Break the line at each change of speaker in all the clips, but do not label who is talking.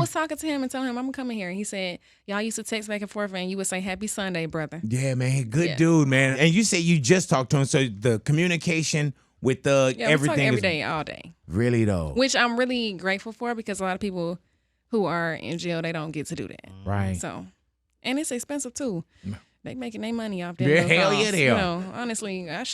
was talking to him and telling him I'm coming here. And he said, y'all used to text back and forth and you would say, Happy Sunday, brother.
Yeah, man. Good dude, man. And you say you just talked to him. So the communication with everything
we talk every day, all day.
Really, though.
Which I'm really grateful for because a lot of people who are in jail, they don't get to do that.
Right.
So, and it's expensive, too. They making their money off that.
Yeah, hell yeah, they are.
You know, honestly, I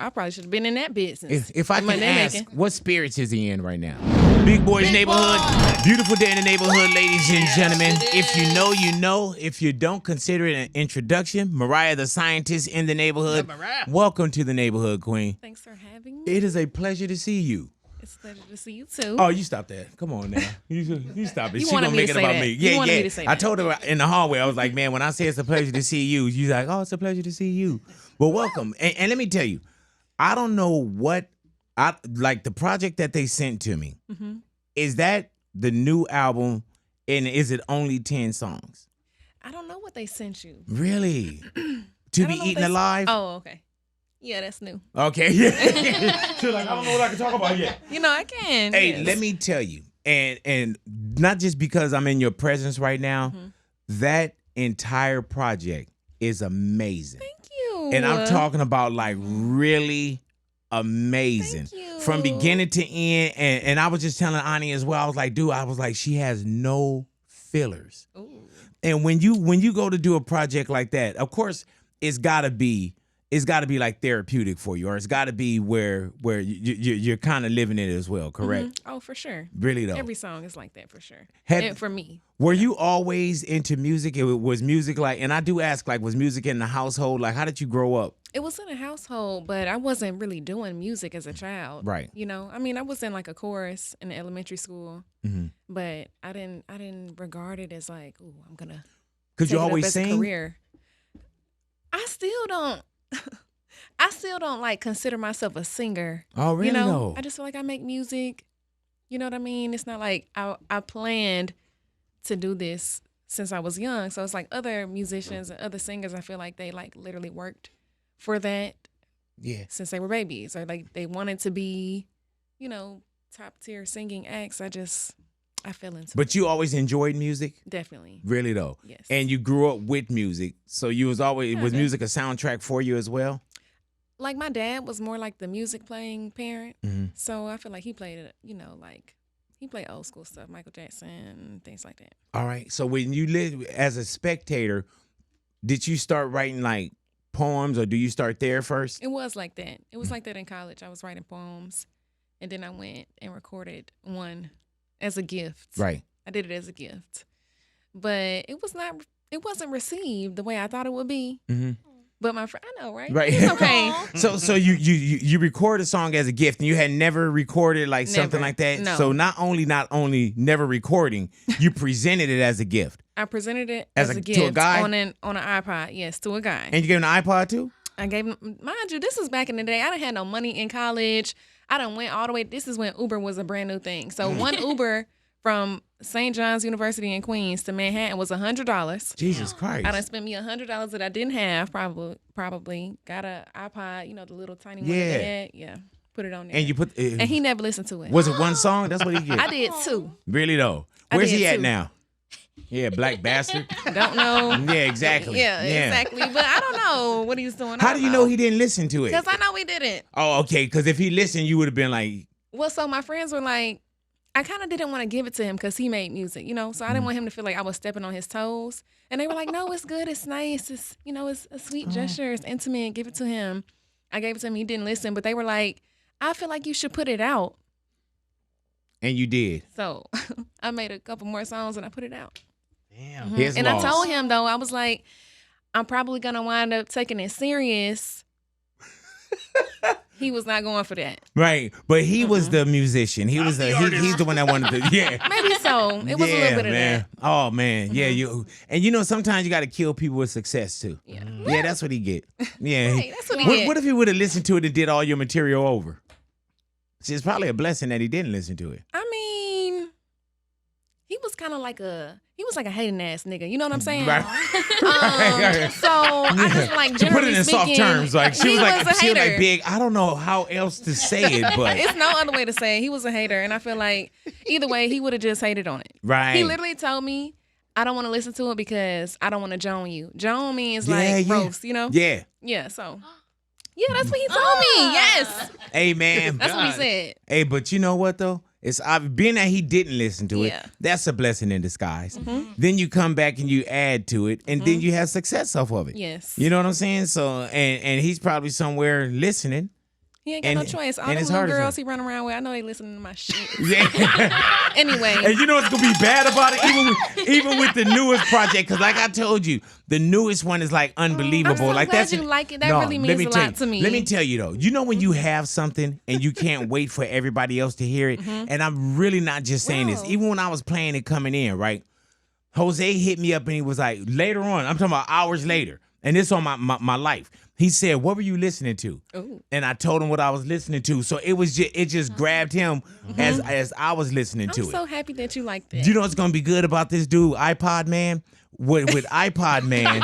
probably should have been in that business.
If I can ask, what spirits is he in right now? Big Boy's Neighborhood. Beautiful day in the neighborhood, ladies and gentlemen. If you know, you know. If you don't, consider it an introduction. Mariah the Scientist in the neighborhood. Welcome to the neighborhood, Queen.
Thanks for having me.
It is a pleasure to see you.
It's a pleasure to see you, too.
Oh, you stop that. Come on now. You stop it.
You
She gonna make it about me.
Yeah,
Yeah.
Me to say
I told her in the hallway, I was like, man, when I say it's a pleasure to see you, you're like, oh, it's a pleasure to see you. Well, welcome. And let me tell you, I don't know what, like the project that they sent to me, is that the new album, and is it only 10 songs?
I don't know what they sent you.
Really? To be eaten alive?
Oh, okay. Yeah, that's new.
Okay. Yeah. She's like, I don't know what I can talk about yet.
You know, I can.
Hey, let me tell you, and not just because I'm in your presence right now, that entire project is amazing.
Thank you.
And I'm talking about like really amazing.
Thank you.
From beginning to end. And I was just telling Ani as well, I was like, dude, she has no fillers.
Ooh.
And when you go to do a project like that, of course, it's gotta be like therapeutic for you, or it's gotta be where you're kind of living it as well, correct?
Oh, for sure.
Really though.
Every song is like that for sure. For me.
Were you always into music? Was music like, and I do ask, like, was music in the household? Like, how did you grow up?
It was in a household, but I wasn't really doing music as a child.
Right.
You know, I mean, I was in like a chorus in elementary school, but I didn't regard it as like, ooh, I'm gonna.
Could you always sing?
Career. I still don't like consider myself a singer.
Oh, really?
You know,
No.
I just feel like I make music. You know what I mean? It's not like I planned to do this since I was young. So it's like other musicians and other singers, I feel like they like literally worked for that.
Yeah.
Since they were babies, or like they wanted to be, you know, top tier singing acts. I fell into
But you always enjoyed music?
Definitely.
Really though?
Yes.
And you grew up with music. So you was music a soundtrack for you as well?
Like my dad was more like the music playing parent. So I feel like he played it, you know, like he played old school stuff, Michael Jackson, things like that.
All right. So when you lived as a spectator, did you start writing like poems, or do you start there first?
It was like that. It was like that in college. I was writing poems, and then I went and recorded one as a gift.
Right.
I did it as a gift, but it wasn't received the way I thought it would be. But my friend, I know, right?
Right.
It's okay.
So you record a song as a gift, and you had never recorded like something like that.
No.
So not only never recording, you presented it as a gift.
I presented it as a gift
to a guy
on an iPod. Yes, to a guy.
And you gave him an iPod too?
I gave him, mind you, this was back in the day. I didn't have no money in college. I done went all the way. This is when Uber was a brand new thing. So one Uber from St. John's University in Queens to Manhattan was $100.
Jesus Christ.
I done spent me $100 that I didn't have, probably. Got a iPod, you know, the little tiny one that they had. Yeah. Put it on there.
And you put
and he never listened to it.
Was it one song? That's what he get.
I did too.
Really though? Where's he at now? Yeah, black bastard.
Don't know.
Yeah, exactly.
Yeah, exactly. But I don't know what he's doing.
How do you know he didn't listen to it?
Because I know he didn't.
Oh, okay. Because if he listened, you would have been like.
Well, so my friends were like, I kind of didn't want to give it to him because he made music, you know? So I didn't want him to feel like I was stepping on his toes. And they were like, no, it's good. It's nice. It's, you know, it's a sweet gesture. It's intimate. Give it to him. I gave it to him. He didn't listen. But they were like, I feel like you should put it out.
And you did.
So I made a couple more songs and I put it out.
Damn.
And I told him, though, I was like, I'm probably going to wind up taking it serious. He was not going for that.
Right. But he was the musician. He was he's the one that wanted to, yeah.
Maybe so. It was a little bit of
man.
that.
Oh, man. Yeah. You know, sometimes you got to kill people with success, too.
Yeah.
Yeah, that's what he get. Yeah.
Right, that's what he get.
What if he would have listened to it and did all your material over? See, it's probably a blessing that he didn't listen to it.
I mean, he was kind of like a hating ass nigga. You know what I'm saying?
Right.
So I just like
To
generally
put it in
speaking,
soft terms, like she was
a
like
hater.
Big. I don't know how else to say it, but
It's no other way to say it. He was a hater, and I feel like either way, he would have just hated on it.
right.
He literally told me, I don't want to listen to it because I don't want to joan you. Joan means
Yeah,
like
yeah.
roast, you know?
Yeah.
Yeah, so. Yeah, that's what he told me. Yes.
Hey man.
That's what he said.
Hey, but you know what though? It's being that he didn't listen to it.
Yeah.
That's a blessing in disguise. Then you come back and you add to it, and then you have success off of it.
Yes.
You know what I'm saying? So, and he's probably somewhere listening.
He ain't got no choice. All
and
them
it's
little
hard as
girls
hell.
he run around with, I know they listening to my shit.
Yeah.
Anyway.
And you know what's gonna be bad about it, even with the newest project, because like I told you, the newest one is like unbelievable.
I'm so
like
glad
that's
you like it. That really means a lot to me.
Let me tell you though, you know when you have something and you can't wait for everybody else to hear it, and I'm really not just saying this.
Wow.
Even when I was playing it coming in, right? Jose hit me up and he was like, later on, I'm talking about hours later, and this on my life. He said, "What were you listening to?"
Ooh.
And I told him what I was listening to. So it just grabbed him as I was listening to
I'm
it.
so happy that you like that.
You know what's gonna be good about this dude, iPod Man? With iPod Man,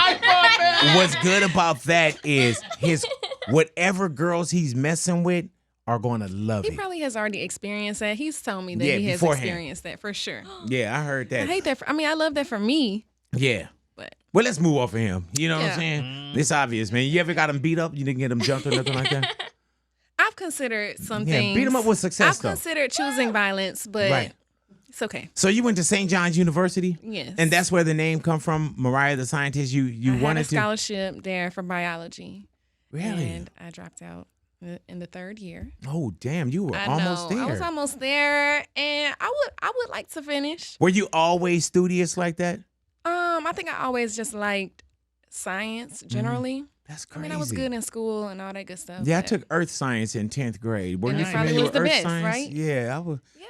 what's good about that is his whatever girls he's messing with are gonna love
He
it.
probably has already experienced that. He's told me that
Yeah,
he has
beforehand.
experienced that for sure.
Yeah, I heard
I
that.
hate that. I love that for me,
Yeah.
but
Well, let's move off of him. You know what I'm
Yeah.
saying? It's obvious, man. You ever got him beat up? You didn't get him jumped or nothing like that?
I've considered some
Yeah,
things.
beat him up with success,
I've
though.
considered choosing violence, but
Right.
it's okay.
So you went to St. John's University?
Yes.
And that's where the name come from, Mariah the Scientist. You
I had a
wanted to?
scholarship there for biology.
Really?
And I dropped out in the third year.
Oh, damn. You were
I
almost
know.
there.
I was almost there, and I would like to finish.
Were you always studious like that?
I think I always just liked science generally.
That's
I
crazy.
mean, I was good in school and all that good stuff.
Yeah, I
but-
took earth science in 10th grade. Were
And
you
you probably
familiar
was
with
the
earth
best,
science?
right?
Yeah,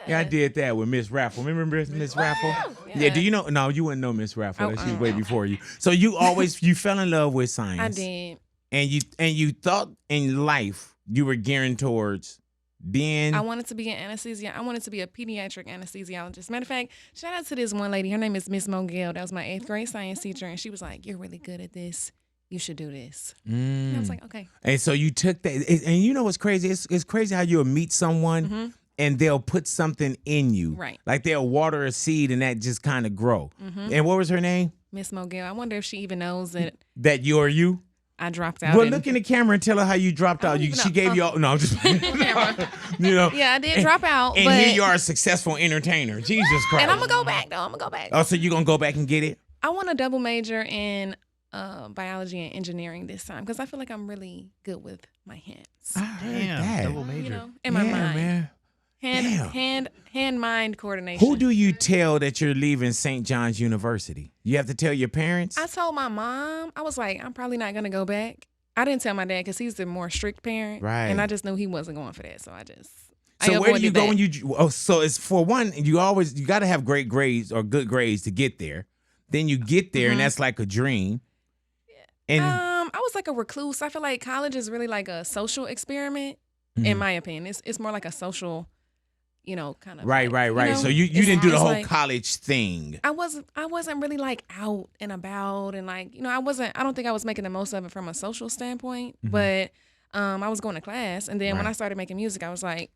I
Yeah.
did that with Miss Raffle. Remember Miss Raffle?
Yeah.
Yeah, do you know? No, you wouldn't know Miss Raffle.
Oh,
She was
oh,
way
oh.
before you. So you fell in love with science.
I did.
And you thought in life you were gearing towards being
I wanted to be an anesthesia. I wanted to be a pediatric anesthesiologist. Matter of fact, shout out to this one lady. Her name is Miss Mogil. That was my 8th grade science teacher, and she was like, "You're really good at this. You should do this." And I was like, "Okay."
And so you took that, and you know what's crazy? It's crazy how you'll meet someone and they'll put something in you,
Right.
Like they'll water a seed and that just kind of grow. And what was her name?
Miss Mogil. I wonder if she even knows that
That you're you.
I dropped out.
Well,
and-
look in the camera and tell her how you dropped
I
out.
don't even
She
know.
gave you all. No, I'm just you know.
Yeah, I did drop out,
And
but
here you are, a successful entertainer. Jesus Christ.
and I'm gonna go back though. I'm gonna go back.
Oh, so you gonna go back and get it?
I want to double major in biology and engineering this time because I feel like I'm really good with my hands.
I heard
Damn,
that.
double major.
You know, in my
Yeah,
mind.
man.
Hand mind coordination.
Who do you tell that you're leaving St. John's University? You have to tell your parents?
I told my mom, I was like, I'm probably not gonna go back. I didn't tell my dad because he's the more strict parent,
Right.
And I just knew he wasn't going for that, so I
So where do you
avoided
go
that.
when you? Oh, so it's for one, you got to have great grades or good grades to get there. Then you get there, and that's like a dream. And
I was like a recluse. I feel like college is really like a social experiment, in my opinion. It's more like a social, kind of
right.
like, you know,
So you
it's
didn't do the
just
whole
like-
college thing.
I wasn't really like out and about and like, I don't think I was making the most of it from a social standpoint, but I was going to class. And then when
Right.
I started making music, I was like,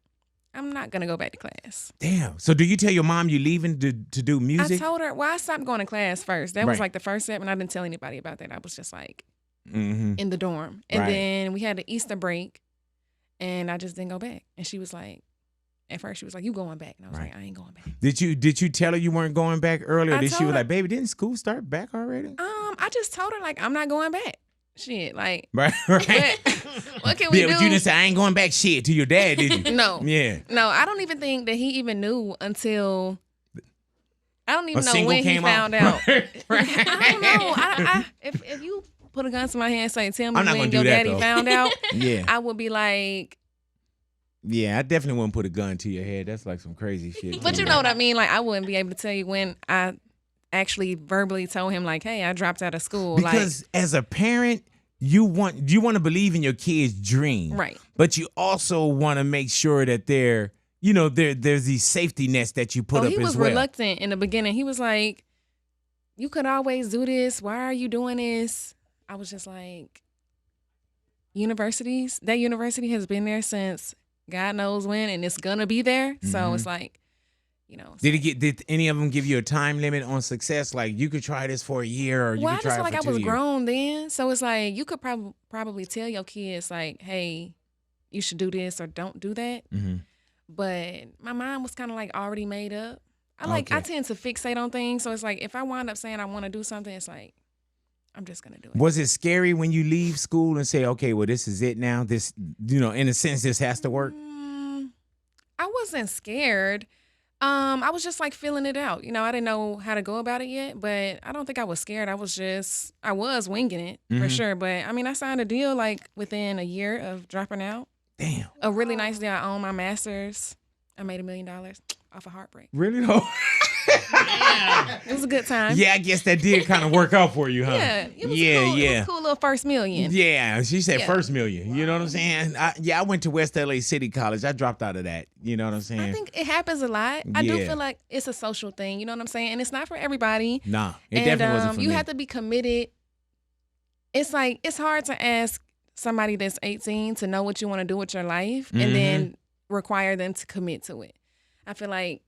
I'm not going to go back to class.
Damn. So do you tell your mom you leaving to do music?
I told her, I stopped going to class first. That was
Right.
like the first step. And I didn't tell anybody about that. I was just like
Mm-hmm.
in the dorm. And
Right.
then we had the Easter break and I just didn't go back. And she was like, at first she was like, you going back? And I was
Right.
like, I ain't going back.
Did you tell her you weren't going back earlier?
I
Did she
told
was
her-
like, baby, didn't school start back already?
I just told her like, I'm not going back. Shit, like,
Right.
what can we
Yeah,
do?
but you didn't say I ain't going back shit to your dad, did you?
No.
Yeah.
No, I don't even think that he even knew until I don't
A
even know
single
when he
came
found
out.
out. I don't know. If you put a gun to my head and say, tell me
I'm not
when
gonna
your
do that,
daddy
though.
found out,
Yeah.
I would be like,
Yeah, I definitely wouldn't put a gun to your head. That's like some crazy shit.
but you know what I mean? Like, I wouldn't be able to tell you when I actually verbally told him, like, hey, I dropped out of school.
Because as a parent, you want to believe in your kid's dream.
Right.
But you also want to make sure that they're there's these safety nets that you put up as well.
He was reluctant in the beginning. He was like, you could always do this. Why are you doing this? I was just like, that university has been there since God knows when, and it's gonna be there. Mm-hmm. So it's like, Did
any of them give you a time limit on success? Like you could try this for a year, or you could try it for 2 years?
Well, I just feel like I was grown then, so it's like you could probably tell your kids like, hey, you should do this or don't do that. Mm-hmm. But my mind was kind of like already made up. I tend to fixate on things, so it's like if I wind up saying I want to do something, it's like I'm just gonna do it.
Was it scary when you leave school and say, okay, well, this is it now? This, in a sense, this has to work?
I wasn't scared. I was just like feeling it out. I didn't know how to go about it yet, but I don't think I was scared. I was winging it for sure. But I mean, I signed a deal like within a year of dropping out.
Damn.
A really nice deal. I owned my master's. I made $1 million off of heartbreak.
Really? No.
It was a good time.
Yeah, I guess that did kind of work out for you, huh?
Yeah, it was cool. It was a cool little first million.
Yeah, she said first million. You know what I'm saying? I went to West LA City College. I dropped out of that. You know what I'm saying?
I think it happens a lot. I do feel like it's a social thing. You know what I'm saying? And it's not for everybody.
Nah, it definitely wasn't for me.
You have to be committed. It's like, it's hard to ask somebody that's 18 to know what you want to do with your life and then require them to commit to it. I feel like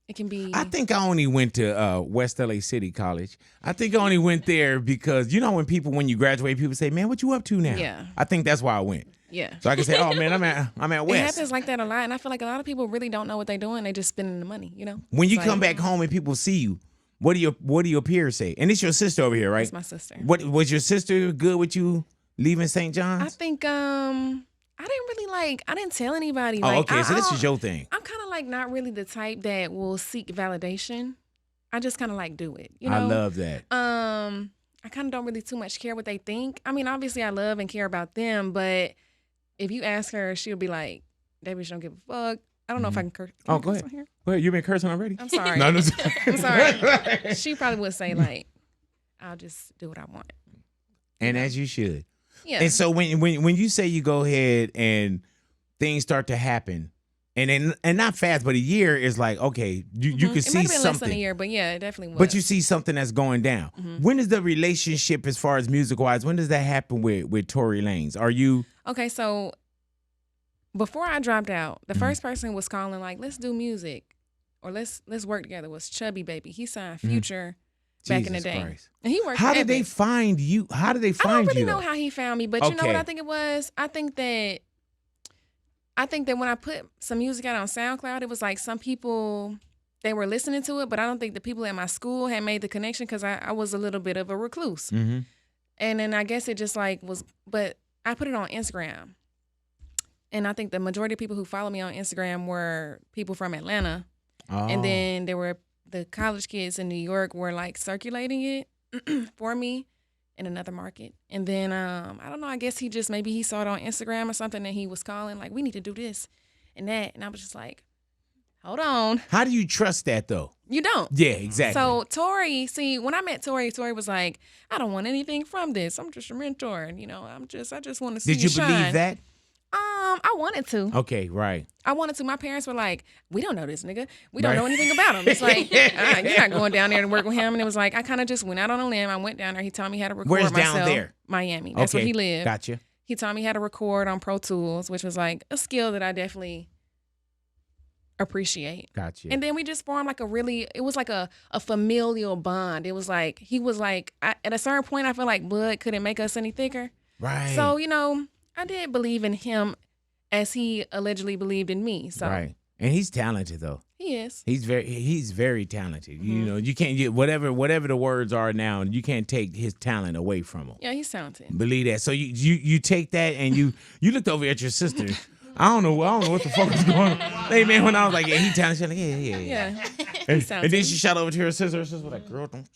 it can be.
I think I only went to West LA City College. I think I only went there because when you graduate, people say, "Man, what you up to now?"
Yeah.
I think that's why I went.
Yeah.
So I can say, "Oh man, I'm at West."
It happens like that a lot, and I feel like a lot of people really don't know what they're doing. They just spending the money.
When you come back home and people see you, what do your peers say? And it's your sister over here, right?
It's my sister.
What was your sister good with you leaving St. John's?
I think I didn't tell anybody.
Oh, okay. So this is your thing.
I'm kind of like not really the type that will seek validation. I just kind of like do it.
I love that.
I kind of don't really too much care what they think. I mean, obviously I love and care about them, but if you ask her, she'll be like, "Baby, she don't give a fuck." I don't know if I can curse.
Oh, go ahead. Go ahead. You've been cursing already?
I'm sorry.
No,
I'm sorry. She probably would say like, "I'll just do what I want."
And as you should.
Yeah.
And so when you say you go ahead and things start to happen, and not fast, but a year is like, okay, you can see something. It might have been less than a
year, but yeah, it definitely was.
But you see something that's going down. When is the relationship, as far as music-wise, when does that happen with Tory Lanez? Are you...
Okay, so before I dropped out, the first person was calling like, let's do music or let's work together was Chubby Baby. He signed Future back in the day.
Christ.
And he worked
How did they find you? How did they find you?
I don't really know how he found me, but you know what I think it was? I think that when I put some music out on SoundCloud, it was like some people, they were listening to it, but I don't think the people at my school had made the connection because I was a little bit of a recluse. And then I guess it just like was, but I put it on Instagram. And I think the majority of people who follow me on Instagram were people from Atlanta. Oh. And then there were the college kids in New York were like circulating it for me in another market. And then, I don't know, I guess maybe he saw it on Instagram or something and he was calling like, we need to do this and that. And I was just like, hold on.
How do you trust that though?
You don't.
Yeah, exactly.
So Tory, when I met Tory was like, I don't want anything from this. I'm just a mentor. And, I just want to see you shine.
Did you believe that?
I wanted to.
Okay, right.
I wanted to. My parents were like, we don't know this nigga. We don't know anything about him. It's like, you're not going down there to work with him. And it was like, I kind of just went out on a limb. I went down there. He taught me how to record myself.
Where's down there?
Miami. That's where he lived.
Gotcha.
He taught me how to record on Pro Tools, which was like a skill that I definitely appreciate.
Gotcha.
And then we just formed like it was like a familial bond. It was like, he was like, at a certain point, I feel like blood couldn't make us any thicker.
Right.
So, I did believe in him as he allegedly believed in me. So.
Right. And he's talented though.
He is.
He's very talented. You can't get whatever the words are now, you can't take his talent away from him.
Yeah, he's talented.
Believe that. So you take that and you looked over at your sister. I don't know what the fuck is going on. Hey man, when I was like, yeah, he talented, like, yeah. And then she shot over to her sister. Her sister was like, girl, don't.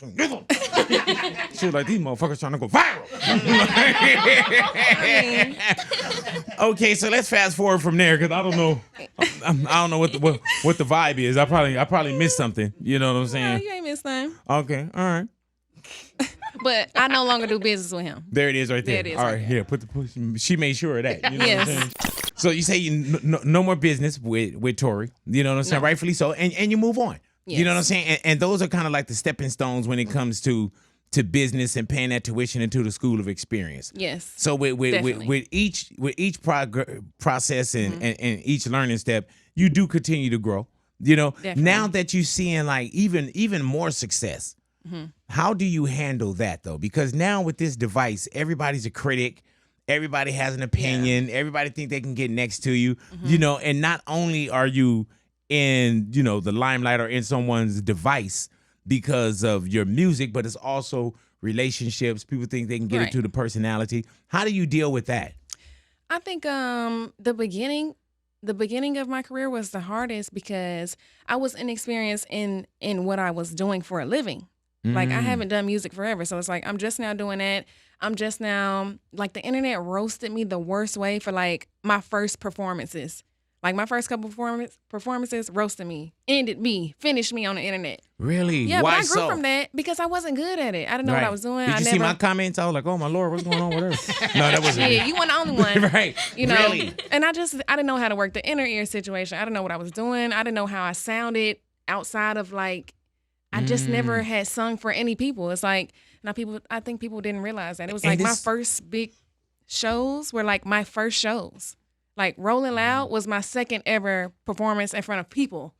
She was like, these motherfuckers trying to go viral. Okay, so let's fast forward from there because I don't know. I don't know what the vibe is. I probably missed something. You know what I'm saying?
No, you ain't missed nothing.
Okay, all right.
But I no longer do business with him.
There it is right there.
There it is
all
right
right,
there.
yeah. She made sure of that. You know what I'm saying? So you say no more business with Tory. You know what I'm saying?
No.
Rightfully so. And you move on.
Yes.
You know what I'm saying? And those are kind of like the stepping stones when it comes to business and paying that tuition into the school of experience.
Yes.
So with each process and each learning step, you do continue to grow. You know,
Definitely.
now that you're seeing like even more success, how do you handle that though? Because now with this device, everybody's a critic. Everybody has an opinion. Everybody think they can get next to you. You know, and not only are you in, you know, the limelight or in someone's device because of your music, but it's also relationships. People think they can get into the personality. How do you deal with that?
I think the beginning of my career was the hardest because I was inexperienced in what I was doing for a living. Like I haven't done music forever. So it's like I'm just now doing that. I'm just now, like, the internet roasted me the worst way for like my first performances. Like my first couple performances roasted me, ended me, finished me on the internet.
Really?
Yeah,
Why
but I grew
so?
from that because I wasn't good at it. I didn't know what I was doing.
Did you see my comments? I was like, oh my Lord, what's going on with her? No, that wasn't me.
Yeah, you weren't the only one.
Right.
You know,
Really?
and I didn't know how to work the inner ear situation. I didn't know what I was doing. I didn't know how I sounded outside of like, I just never had sung for any people. It's like, I think people didn't realize that. It was like my first big shows were like my first shows. Like Rolling Loud was my second ever performance in front of people.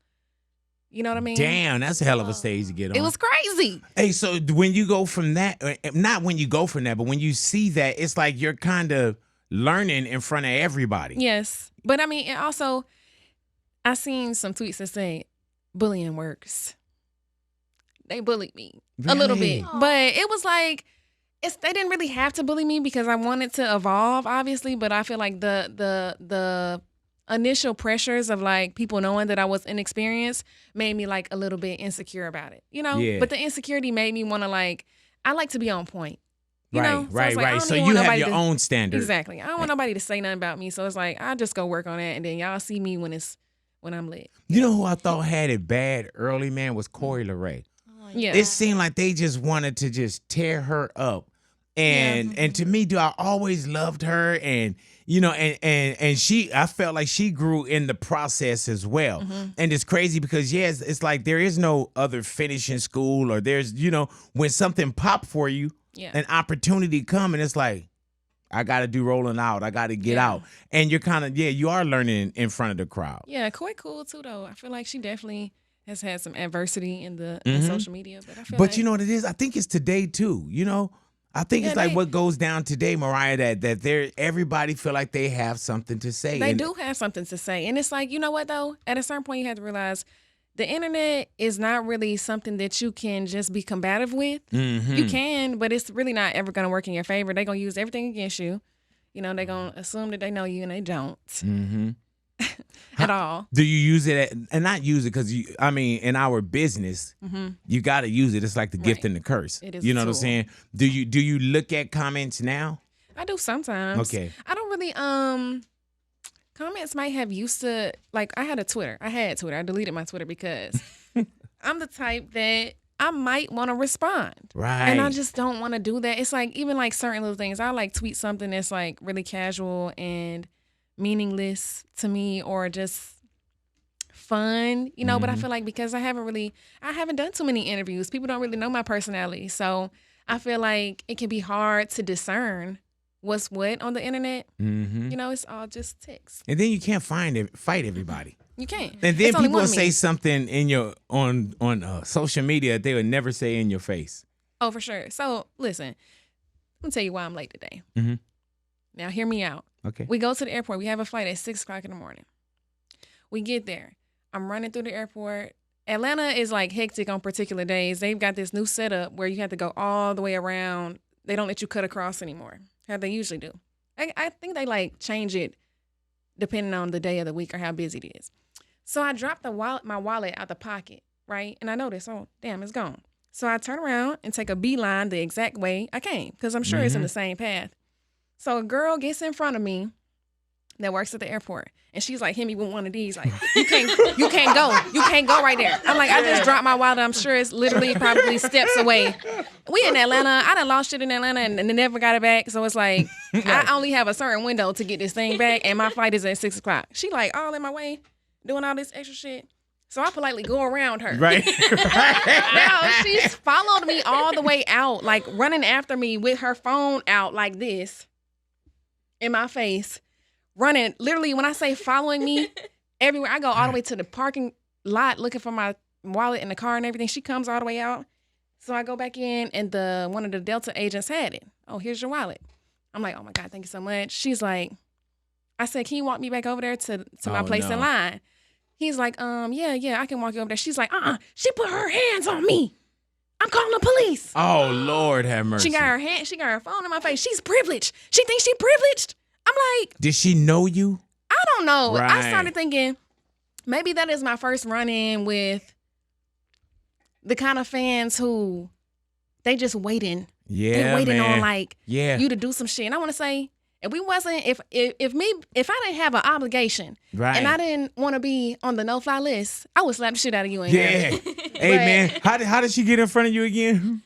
You know what I mean?
Damn, that's a hell of a stage to get on.
It was crazy.
Hey, so when you go from that, not when you go from that, but when you see that, it's like you're kind of learning in front of everybody.
Yes. But I mean, and also, I seen some tweets that say bullying works. They bullied me a little bit. But it was like, they didn't really have to bully me because I wanted to evolve, obviously. But I feel like the initial pressures of like people knowing that I was inexperienced made me like a little bit insecure about it, you know?
Yeah.
But the insecurity made me want to like, I like to be on point. You
Right,
know? So
right,
it's like, I
right.
don't
So
even
you
want
have
nobody
your own standard.
Exactly. I don't want nobody to say nothing about me. So it's like, I just go work on that and then y'all see me when I'm lit.
You know who I thought had it bad early, man, was Coi Leray.
Yeah.
It seemed like they just wanted to just tear her up. And to me, dude, I always loved her, and you know, and I felt like she grew in the process as well. And it's crazy because yes, it's like there is no other finishing school, or there's, you know, when something pop for you, an opportunity come, and it's like, I got to do Rolling Out, I got to get out, and you're kind of you are learning in front of the crowd.
Yeah, Coi cool too though. I feel like she definitely has had some adversity in the social media, but I feel like,
you know what it is? I think it's today too. You know. I think it's like what goes down today, Mariah, that everybody feel like they have something to say.
They do have something to say. And it's like, you know what though? At a certain point you have to realize the internet is not really something that you can just be combative with. You can, but it's really not ever gonna work in your favor. They're gonna use everything against you. You know, they're gonna assume that they know you and they don't. At all.
Do you use it and not use it because I mean, in our business, you got to use it. It's like the gift and the curse.
It is
you know
a
what I'm
tool.
saying? Do you look at comments now?
I do sometimes.
Okay.
I don't really comments might have used to, like, I had Twitter. I deleted my Twitter because I'm the type that I might want to respond.
Right.
And I just don't want to do that. It's like, even like certain little things, I like tweet something that's like really casual and meaningless to me, or just fun, you know, but I feel like because I haven't done too many interviews, people don't really know my personality. So I feel like it can be hard to discern what's what on the internet. You know, it's all just text.
And then you can't fight everybody.
You can't.
And then
It's only
people
one
will
of me.
say something in your on social media they would never say in your face.
Oh, for sure. So listen, let me tell you why I'm late today. Now hear me out.
Okay.
We go to the airport. We have a flight at 6 o'clock in the morning. We get there. I'm running through the airport. Atlanta is like hectic on particular days. They've got this new setup where you have to go all the way around. They don't let you cut across anymore, how they usually do. I think they like change it depending on the day of the week or how busy it is. So I dropped my wallet out the pocket, right? And I noticed, oh, damn, it's gone. So I turn around and take a beeline the exact way I came because I'm sure it's in the same path. So a girl gets in front of me that works at the airport. And she's like, hit me with one of these. Like, you can't go right there. I'm like, I just dropped my wallet. I'm sure it's literally probably steps away. We in Atlanta. I done lost shit in Atlanta and never got it back. So it's like, I only have a certain window to get this thing back. And my flight is at 6 o'clock. She like all in my way, doing all this extra shit. So I politely go around her.
Right.
Now she's followed me all the way out, like running after me with her phone out like this in my face. Running, literally, when I say following me everywhere, I go all the way to the parking lot looking for my wallet in the car and everything. She comes all the way out. So I go back in and one of the Delta agents had it. Oh, here's your wallet. I'm like, oh my God, thank you so much. She's like, I said, can you walk me back over there to my place in line? He's like, yeah, I can walk you over there. She's like, she put her hands on me. I'm calling the police.
Oh, Lord have mercy.
She got her phone in my face. She's privileged. She thinks she's privileged. I'm like,
did she know you?
I don't know.
Right.
I started thinking maybe that is my first run-in with the kind of fans who they just waiting.
Yeah,
they're waiting
man.
on like you to do some shit. And I want to say, if I didn't have an obligation and I didn't want to be on the no-fly list, I would slap the shit out of you in here.
Hey, man, how did she get in front of you again?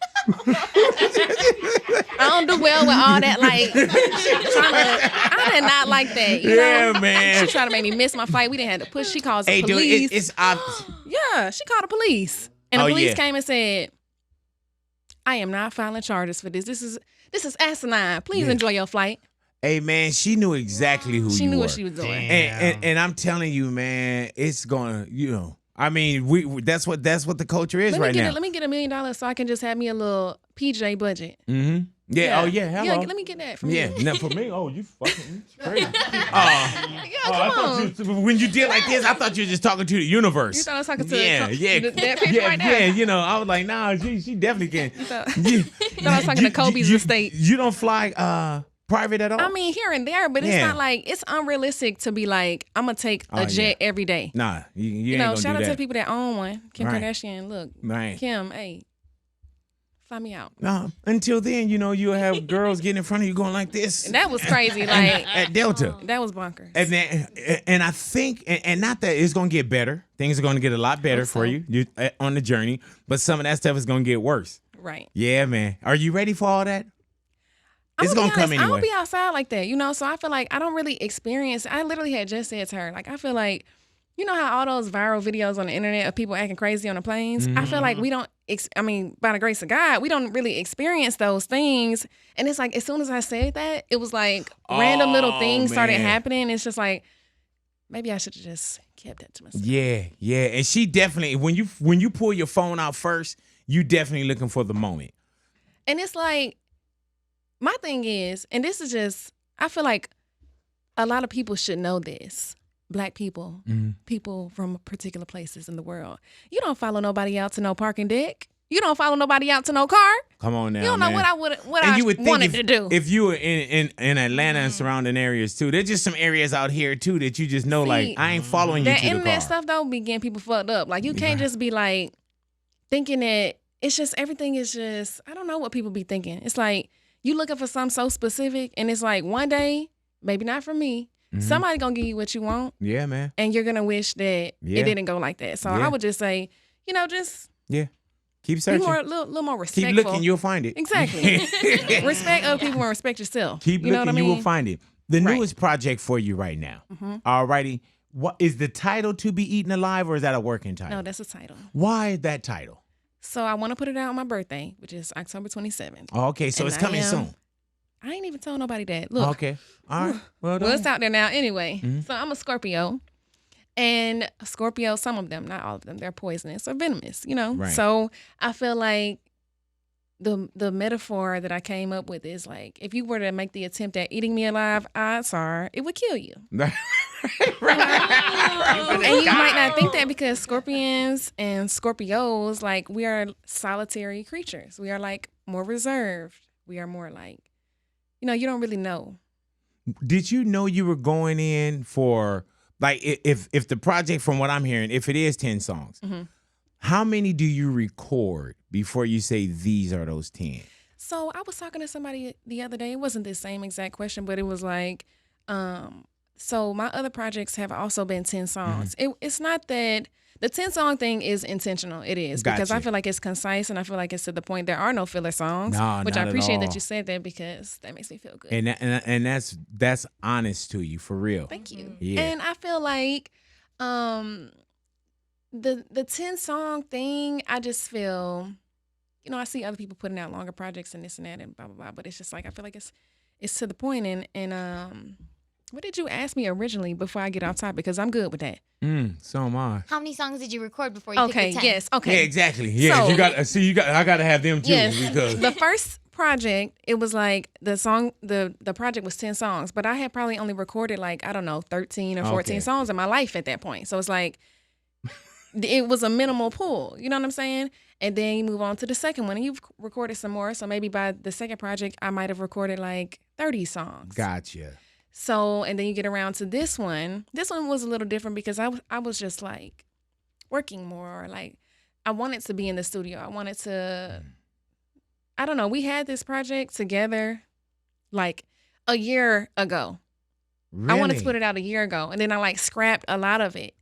I don't do well with all that, like, I did not like that, you know?
Man.
She tried to make me miss my flight. We didn't have to push. She calls the
Hey,
police.
dude, it's obvious.
Yeah, she called the police. And the police came and said, I am not filing charges for this. This is asinine. Please enjoy your flight.
Hey, man, she knew exactly who you were.
She knew what she was doing.
And I'm telling you, man, it's going to, I mean, that's what the culture is right now.
Let me get $1 million so I can just have me a little PJ budget.
Mm-hmm. Yeah. Oh, yeah. Hello.
Yeah, let me get that from you.
Yeah, not for me. Oh, you fucking crazy.
Come on.
When you did like this, I thought you were just talking to the universe.
You thought I was talking to
that
picture right there?
Yeah, I was like, nah, she definitely can.
You thought I was talking to Kobe's estate.
You don't fly private at all?
I mean, here and there, but it's not like, it's unrealistic to be like, I'm going to take a jet every day.
Nah, you ain't gonna
shout
do
out
that.
to the people that own one. Kim
Right.
Kardashian, look.
Right.
Kim, hey, fly me out.
Nah, until then, you'll have girls getting in front of you going like this.
And that was crazy. Like
at Delta.
That was bonkers.
And I think, and not that it's going to get better. Things are going to get a lot better for you on the journey. But some of that stuff is going to get worse.
Right.
Yeah, man. Are you ready for all that? It's going to come anyway.
I don't be outside like that, so I feel like I don't really experience. I literally had just said to her, like, I feel like, you know how all those viral videos on the internet of people acting crazy on the planes? I feel like we don't, by the grace of God, we don't really experience those things. And it's like, as soon as I said that, it was like random little things started happening. It's just like, maybe I should have just kept that to myself.
Yeah. And she definitely, when you pull your phone out first, you definitely looking for the moment.
And it's like, my thing is, and this is just, I feel like a lot of people should know this. Black people, people from particular places in the world. You don't follow nobody out to no parking deck. You don't follow nobody out to no car.
Come on now,
you don't know
man.
what I wanted to do.
If you were in Atlanta and surrounding areas too, there's just some areas out here too that you just know, like, I ain't following you to the car.
That internet stuff though be getting people fucked up. Like, you can't just be like thinking that it's just, everything is just, I don't know what people be thinking. It's like, you looking for something so specific, and it's like, one day, maybe not for me, somebody gonna give you what you want.
Yeah, man.
And you're gonna wish that it didn't go like that. So I would just say, just
keep searching.
Be little more respectful.
Keep looking, you'll find it.
Exactly. Respect other people and respect yourself.
Keep looking,
know what I mean?
you will find it. The newest project for you right now. Alrighty. What is the title, To Be Eaten Alive, or is that a working title?
No, that's a title.
Why that title?
So I want to put it out on my birthday, which is October 27th.
Oh, okay, so it's coming soon.
I ain't even told nobody that. Look.
Okay. All right. Well,
it's out there now anyway. So I'm a Scorpio. And Scorpio, some of them, not all of them, they're poisonous or venomous, Right. So I feel like the metaphor that I came up with is like, if you were to make the attempt at eating me alive, odds are it would kill you. And you might not think that, because Scorpions and Scorpios, like, we are solitary creatures. We are like more reserved. We are more like, you don't really know.
Did you know you were going in for, like, if the project, from what I'm hearing, if it is 10 songs, how many do you record before you say these are those 10?
So I was talking to somebody the other day. It wasn't the same exact question, but it was like, so my other projects have also been 10 songs. It's not that the 10-song thing is intentional. It is because I
Gotcha.
feel like it's concise and I feel like it's to the point. There are no filler songs,
No,
which
not
I
at
appreciate
all.
that you said that because that makes me feel good.
And that's honest to you, for real.
Thank you.
Yeah.
And I feel like the 10-song thing, I just feel, I see other people putting out longer projects and this and that and blah blah blah, but it's just like I feel like it's to the point. And what did you ask me originally before I get off topic? Because I'm good with that.
So am I.
How many songs did you record before you picked the 10?
Yeah,
Okay.
exactly. Yeah,
So-
I gotta have them too
Yes.
because
The first project, it was like the project was 10 songs, but I had probably only recorded like, I don't know, 13 or 14
Okay.
songs in my life at that point. So it's like, it was a minimal pull. You know what I'm saying? And then you move on to the second one and you've recorded some more. So maybe by the second project, I might have recorded like 30 songs.
gotcha.
So, and then you get around to this one. This one was a little different because I was just like working more. Like I wanted to be in the studio. I wanted to, I don't know. We had this project together like a year ago.
Really?
I wanted to put it out a year ago. And then I like scrapped a lot of it.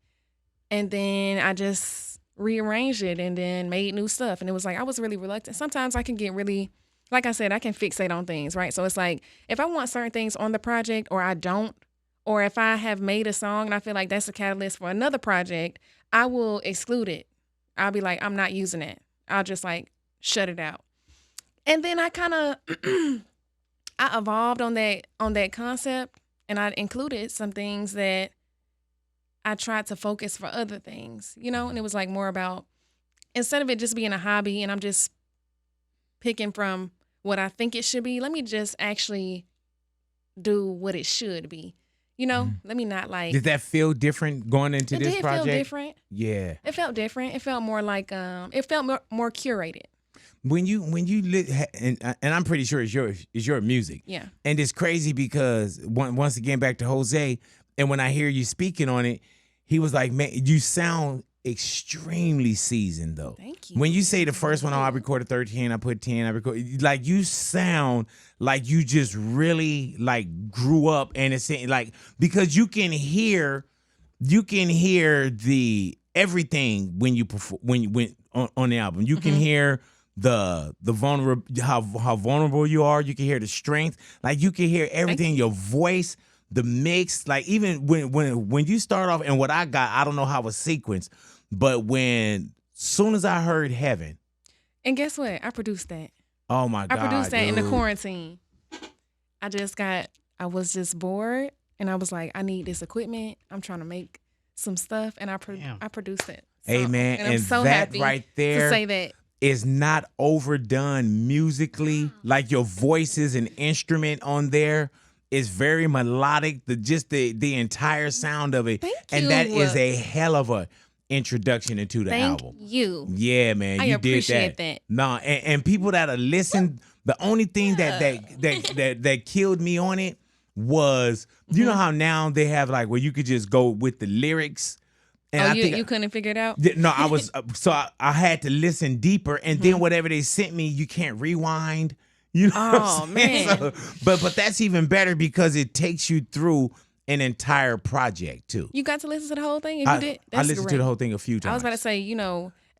And then I just rearranged it and then made new stuff. And it was like, I was really reluctant. Sometimes I can get really, like I said, I can fixate on things, right? So it's like, if I want certain things on the project or I don't, or if I have made a song and I feel like that's a catalyst for another project, I will exclude it. I'll be like, I'm not using it. I'll just like shut it out. And then I kind of, I evolved on that concept and I included some things that I tried to focus for other things, and it was like more about, instead of it just being a hobby and I'm just picking from what I think it should be, let me just actually do what it should be. Let me not like.
Did that feel different going into
It
this
did
project?
feel different.
Yeah.
It felt different. It felt more like it felt more curated.
When you and I'm pretty sure it's your music.
Yeah.
And it's crazy because once again back to Jose, and when I hear you speaking on it, he was like, "Man, you sound extremely seasoned though."
Thank you.
When you say the first one, I recorded 13, I put 10, I recorded, like you sound like you just really like grew up, and it's like, because you can hear the everything when you perform, when you went on the album. You can hear the vulnerable, how vulnerable you are. You can hear the strength, like you can hear everything. Your voice, the mix, like even when you start off, and what I got, I don't know how it's sequenced, but soon as I heard Heaven,
And guess what? I produced that.
oh my God,
I produced that in the
dude.
quarantine. I was just bored and I was like, I need this equipment. I'm trying to make some stuff and I produced it.
Hey man,
and I'm so
that
happy
right there
to say that.
is not overdone musically. Like your voice is an instrument on there. It's very melodic. The entire sound of it.
Thank
And
you.
that is a hell of a introduction into the
Thank
album.
you.
Yeah, man.
I
You
appreciate
did
that.
No, and people that are listening, the only thing that killed me on it was, you know how now they have like where you could just go with the lyrics. And
you couldn't figure it out?
no, I was so I had to listen deeper, and then whatever they sent me, you can't rewind. You know what I'm saying?
man.
So, but that's even better because it takes you through an entire project too.
You got to listen to the whole thing? If you did,
I
that's
listened
great.
to the whole thing a few times.
I was about to say,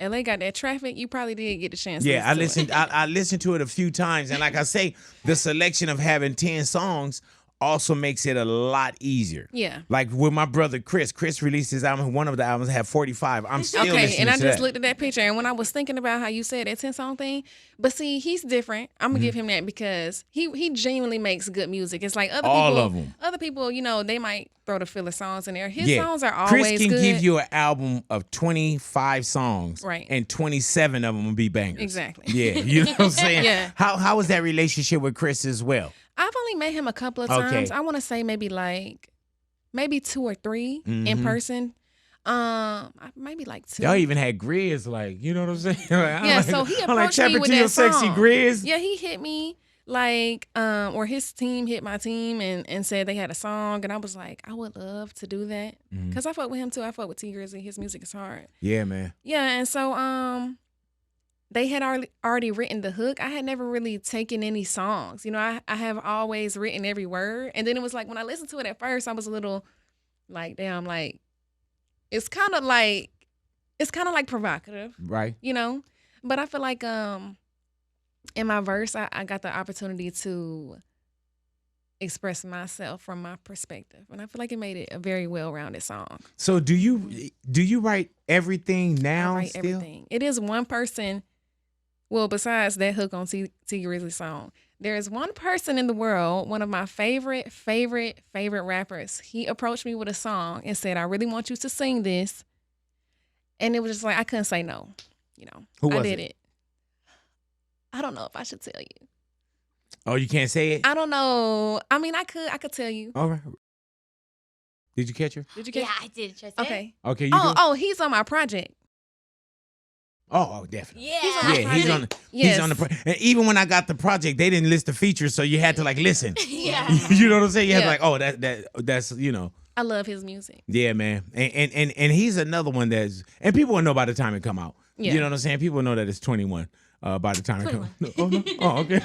LA got that traffic. You probably did get the chance to
Yeah,
listen to it.
I listened to it a few times, and like I say, the selection of having 10 songs also makes it a lot easier.
Yeah.
Like with my brother Chris released his album. One of the albums had 45. I'm still
Okay,
listening
and I
to
just
that.
looked at that picture, and when I was thinking about how you said that 10-song thing, but see, he's different. I'm gonna give him that because he genuinely makes good music. It's like other people, they might throw the filler songs in there. His songs are always
Chris can
good.
give you an album of 25 songs,
Right.
and 27 of them will be bangers.
Exactly.
Yeah, you know what I'm saying?
Yeah.
How was that relationship with Chris as well?
I've only met him a couple of
Okay.
times. I want to say maybe 2 or 3 in
Mhm.
person. Maybe like 2.
Y'all even had Grizz, like, you know what I'm saying? Like,
Yeah, so he approached me with
Chapter
that
Sexy
song.
Grizz.
Yeah, he hit me or his team hit my team and said they had a song, and I was like, I would love to do that because I fuck with him too. I fuck with T Grizzly. His music is hard.
Yeah, man.
Yeah, and so they had already written the hook. I had never really taken any songs. You know, I have always written every word. And then it was like, when I listened to it at first, I was a little like, damn, like, it's kind of like provocative.
Right.
You know? But I feel like in my verse, I got the opportunity to express myself from my perspective. And I feel like it made it a very well-rounded song.
So do you write everything now?
I write
still?
everything. It is one person. Well, besides that hook on T Grizzly's song, there is one person in the world, one of my favorite rappers. He approached me with a song and said, "I really want you to sing this." And it was just like, I couldn't say no. You know,
Who was
I did
it?
I don't know if I should tell you.
Oh, you can't say it?
I don't know. I mean, I could tell you.
All right. Did you catch her?
Did you catch?
Yeah, I did. Should I say
Okay.
Okay. You go.
Oh, he's on my project.
Oh, definitely.
Yeah.
He's on
He's on the and even when I got the project, they didn't list the features, so you had to like listen.
Yeah.
You know what I'm saying? You had to
Yeah.
like, that's you know.
I love his music.
Yeah, man. And he's another one that's, and people will know by the time it come out.
Yeah.
You know what I'm saying? People know that it's 21 by the time it come out. Oh, no? Oh, okay.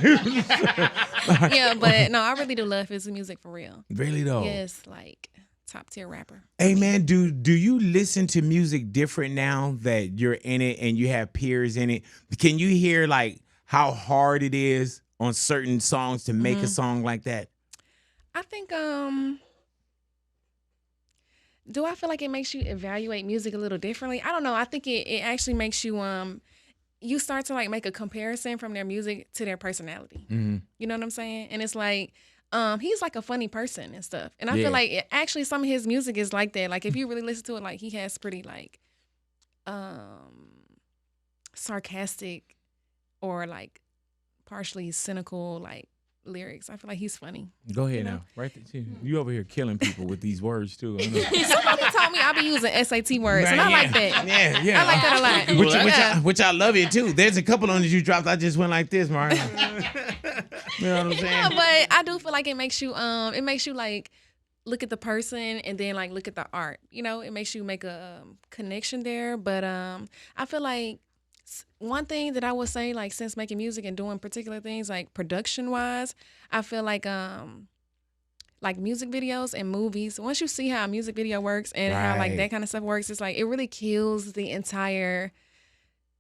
Yeah, but no, I really do love his music for real.
Really though?
Yes, like top tier rapper.
Hey man, do you listen to music different now that you're in it and you have peers in it? Can you hear like how hard it is on certain songs to make a song like that?
I think do I feel like it makes you evaluate music a little differently? I don't know. I think it actually makes you you start to like make a comparison from their music to their personality.
Mm-hmm.
You know what I'm saying? And it's like he's like a funny person and stuff. And I
Yeah.
feel like actually some of his music is like that. Like if you really listen to it, like he has pretty like sarcastic or like partially cynical like lyrics. I feel like he's funny.
Go ahead
You know?
now. Right there. You over here killing people with these words too. I know.
Somebody told me I be using SAT words, and I like that.
Yeah, yeah.
I like that a lot.
Which I love it too. There's a couple on that you dropped. I just went like this, Mariah. You know what I'm saying?
Yeah, but I do feel like it makes you like look at the person and then like look at the art. You know, it makes you make a connection there. But I feel like one thing that I would say, like since making music and doing particular things like production wise, I feel like music videos and movies, once you see how a music video works and how like that kind of stuff works, it's like it really kills the entire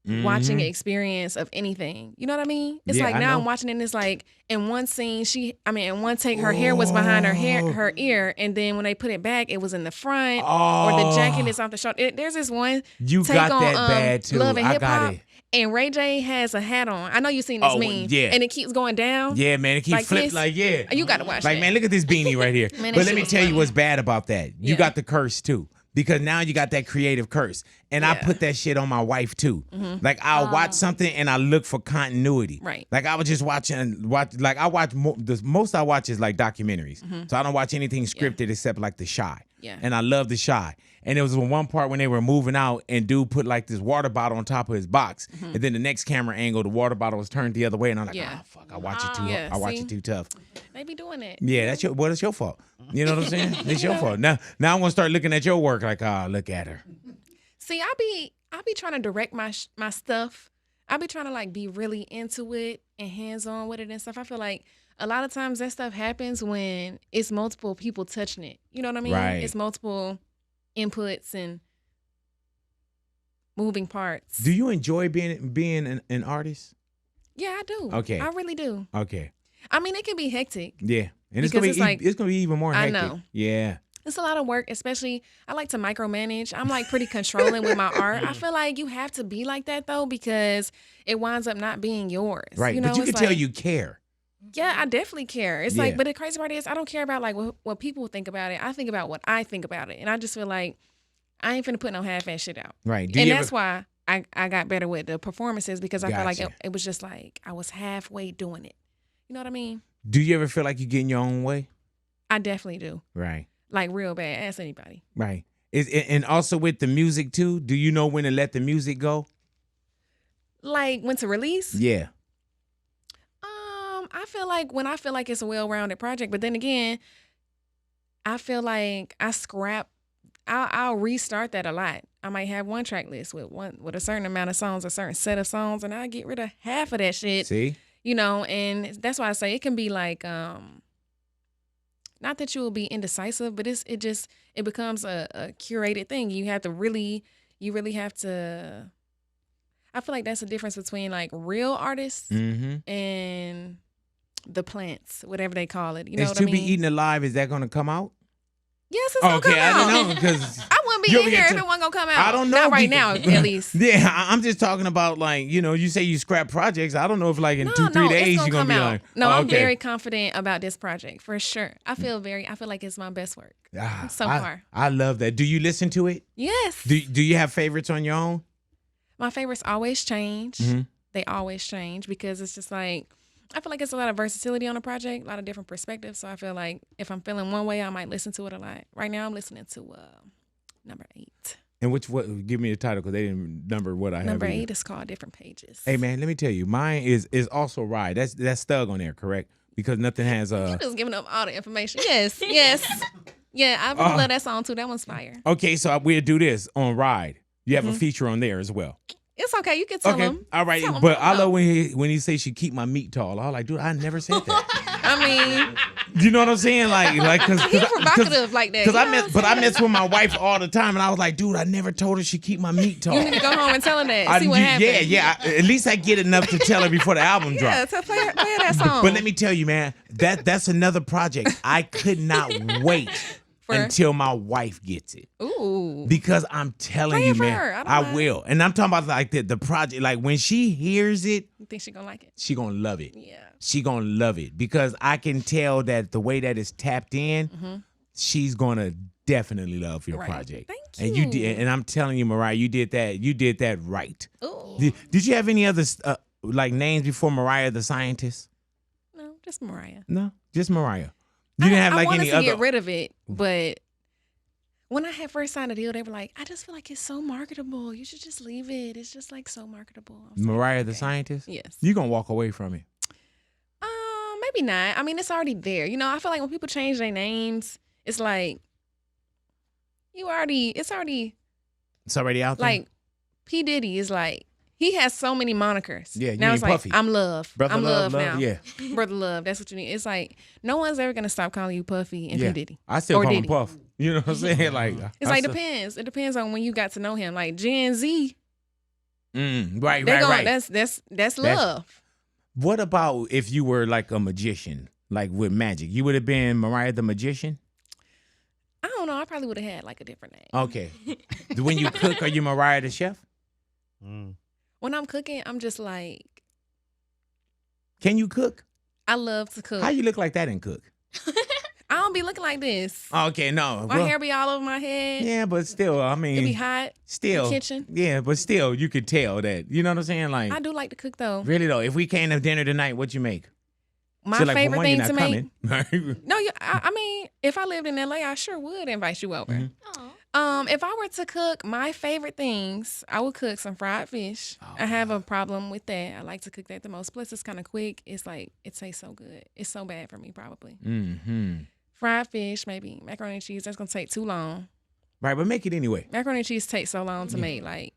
watching experience of anything. You know what I mean? It's
Yeah,
like
I
now
know.
I'm watching it and it's like in one scene in one take her hair was behind her ear, and then when they put it back it was in the front, or the jacket is off the shoulder. There's this one
You
take
got
on
that bad too.
Love and
I
Hip
got
Hop,
it.
and Ray J has a hat on. I know you've seen this
Oh,
meme.
yeah.
And it keeps going down.
Yeah, man. It keeps
Like
flipping
this.
like, yeah.
You gotta watch
Like,
that.
man, look at this beanie right here.
Man,
But
that
let me
shit
tell
was
you
funny.
what's bad about that. You
Yeah.
got the curse too. Because now you got that creative curse. And I
Yeah.
put that shit on my wife too. Like I'll watch something and I look for continuity.
Right.
Like I was just like I watch the most I watch is like documentaries. So I don't watch anything scripted except like The Shy.
Yeah.
And I love The Shy. And there was one part when they were moving out and dude put like this water bottle on top of his box. And then the next camera angle, the water bottle was turned the other way. And I'm like,
Yeah.
oh fuck, I watch it too.
Yeah,
I watch
see?
it too tough.
They be doing it.
Yeah, that's your fault. You know what I'm saying? It's your fault. Now I'm gonna start looking at your work like, look at her.
See, I be trying to direct my stuff. I be trying to like be really into it and hands on with it and stuff. I feel like a lot of times that stuff happens when it's multiple people touching it. You know what I mean?
Right.
It's multiple inputs and moving parts.
Do you enjoy being an artist?
Yeah, I do.
Okay.
I really do.
Okay.
I mean, it can be hectic.
Yeah. And
Because
it's gonna be even more
I
hectic.
know.
Yeah.
It's a lot of work, especially I like to micromanage. I'm like pretty controlling with my art. I feel like you have to be like that though, because it winds up not being yours.
Right.
You know,
But you
it's
can tell
like-
you care.
Yeah, I definitely care. It's
Yeah.
like, but the crazy part is I don't care about like what people think about it. I think about what I think about it. And I just feel like I ain't finna put no half-ass shit out.
Right.
And that's why I got better with the performances, because I felt like
Gotcha.
it was just like I was halfway doing it. You know what I mean?
Do you ever feel like you get in your own way?
I definitely do.
Right.
Like real bad. Ask anybody.
Right. And also with the music too, do you know when to let the music go?
Like when to release?
Yeah.
I feel like when I feel like it's a well-rounded project, but then again, I feel like I scrap I'll restart that a lot. I might have one track list with a certain amount of songs, a certain set of songs, and I get rid of half of that shit.
See?
You know, and that's why I say it can be like not that you will be indecisive, but it becomes a curated thing. You really have to. I feel like that's the difference between like real artists and the plants, whatever they call it. You know what I mean?
To Be Eaten Alive, is that going to come out?
Yes, it's gonna come out.
I didn't know because
I wouldn't be in here if it wasn't gonna come out.
I don't know.
Not right now, at least.
Yeah, I'm just talking about like, you say you scrap projects. I don't know if like in 2-3 days you're gonna be like,
no, I'm very confident about this project for sure. I feel like it's my best work so far.
I love that. Do you listen to it?
Yes.
Do you have favorites on your own?
My favorites always change. They always change because it's just like, I feel like it's a lot of versatility on the project, a lot of different perspectives. So I feel like if I'm feeling one way, I might listen to it a lot. Right now, I'm listening to number 8.
And give me a title because they didn't number what I have.
Number 8 is called Different Pages.
Hey man, let me tell you, mine is also Ride. That's Thug on there, correct? Because nothing has
You just giving up all the information. Yes. Yeah, I really love that song too. That one's fire.
Okay, so we'll do this on Ride. You have a feature on there as well.
It's okay. You can tell him.
All right. But I love when he say she keep my meat tall. I was like, dude, I never said that.
I mean,
you know what I'm saying? Like, cause
he's provocative like that.
I mess with my wife all the time, and I was like, dude, I never told her she keep my meat tall.
You need to go home and tell her that. See what happens.
Yeah. At least I get enough to tell her before the album drops.
Yeah, play that song.
But let me tell you, man, that's another project I could not wait. Until my wife gets it.
Ooh.
Because I'm telling you, man, I will. And I'm talking about like the project. Like when she hears it.
You think she gonna like it?
She gonna love it.
Yeah.
She gonna love it. Because I can tell that the way that it's tapped in, she's gonna definitely love your project.
Thank you.
And you did, and I'm telling you, Mariah, you did that right.
Ooh.
Did you have any other like names before Mariah the Scientist?
No, just Mariah.
No, just Mariah. You didn't have like any other.
I wanted to get rid of it, but when I had first signed a deal, they were like, "I just feel like it's so marketable. You should just leave it. It's just like so marketable."
Mariah the Scientist.
Yes.
You gonna walk away from it?
Maybe not. I mean, it's already there. You know, I feel like when people change their names, it's like it's already
out there.
Like P. Diddy is like. He has so many monikers.
Yeah,
now it's like
Puffy.
I'm Love.
Brother
I'm Love now.
Yeah.
Brother Love. That's what you need. It's like no one's ever gonna stop calling you Puffy and P. Diddy.
I still call him Puff. You know what I'm saying? Like
depends. It depends on when you got to know him. Like Gen Z.
Right.
That's love.
What about if you were like a magician, like with magic? You would have been Mariah the Magician?
I don't know. I probably would have had like a different name.
Okay. When you cook, are you Mariah the Chef?
When I'm cooking, I'm just like.
Can you cook?
I love to cook.
How you look like that and cook?
I don't be looking like this.
Okay, no.
My hair be all over my head.
Yeah, but still, I mean.
It be hot.
Still.
In the kitchen.
Yeah, but still, you could tell that. You know what I'm saying? Like.
I do like to cook though.
Really though, if we came to dinner tonight, what you make?
My
so, like,
favorite thing to make.
No,
I mean, if I lived in LA, I sure would invite you over. If I were to cook my favorite things, I would cook some fried fish. I have a problem with that. I like to cook that the most. Plus, it's kind of quick. It's like it tastes so good. It's so bad for me, probably. Fried fish, maybe macaroni and cheese. That's gonna take too long.
Right, but make it anyway.
Macaroni and cheese takes so long to make. Like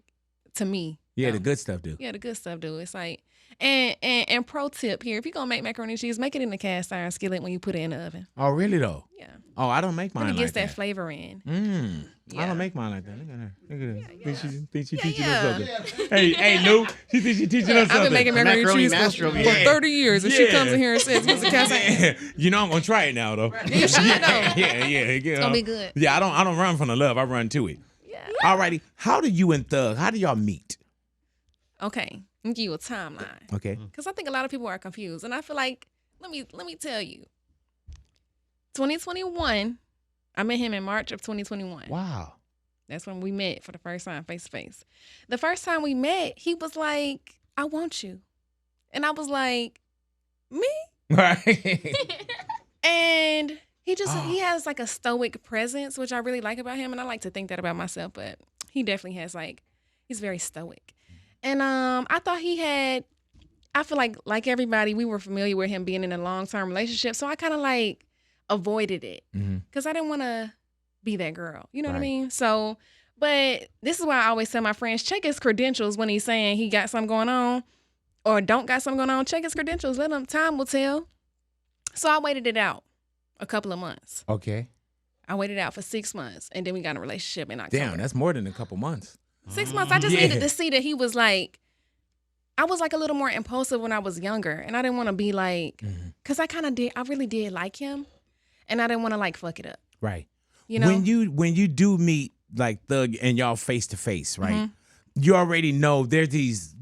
to me.
Yeah, the good stuff do.
Yeah, the good stuff do. It's like. And pro tip here, if you're going to make macaroni and cheese, make it in the cast iron skillet when you put it in the oven.
Oh, really though?
Yeah.
Oh, I don't make mine like that.
It gets that flavor in.
Yeah. I don't make mine like that. Look at her. Look at her. Think she teaching us something. Hey, Lou, she thinks she teaching us something.
I've been making macaroni and cheese for 30 years, and she comes in here and says, use the cast iron.
You know I'm going to try it now, though.
You should, though.
Yeah.
It's going to be good.
Yeah, I don't run from the love. I run to it.
Yeah.
All righty. How do you and Thug, how do y'all meet?
Okay. I'm give you a timeline.
Okay.
Because I think a lot of people are confused. And I feel like, let me tell you. 2021, I met him in March of 2021.
Wow.
That's when we met for the first time face to face. The first time we met, he was like, I want you. And I was like, me?
Right.
And he has like a stoic presence, which I really like about him. And I like to think that about myself, but he definitely has he's very stoic. And I thought I feel like everybody, we were familiar with him being in a long-term relationship. So I kind of avoided it because I didn't want to be that girl. You know what I mean? So, but this is why I always tell my friends, check his credentials when he's saying he got something going on or don't got something going on. Check his credentials. Let him, time will tell. So I waited it out a couple of months.
Okay.
I waited out for 6 months, and then we got in a relationship in October.
Damn, that's more than a couple months.
6 months. I just needed to see that he was like, I was like a little more impulsive when I was younger, and I didn't want to be like, because I really did like him, and I didn't want to like fuck it up.
Right.
You know?
When you do meet like Thug and y'all face to face, right? You already know there's these,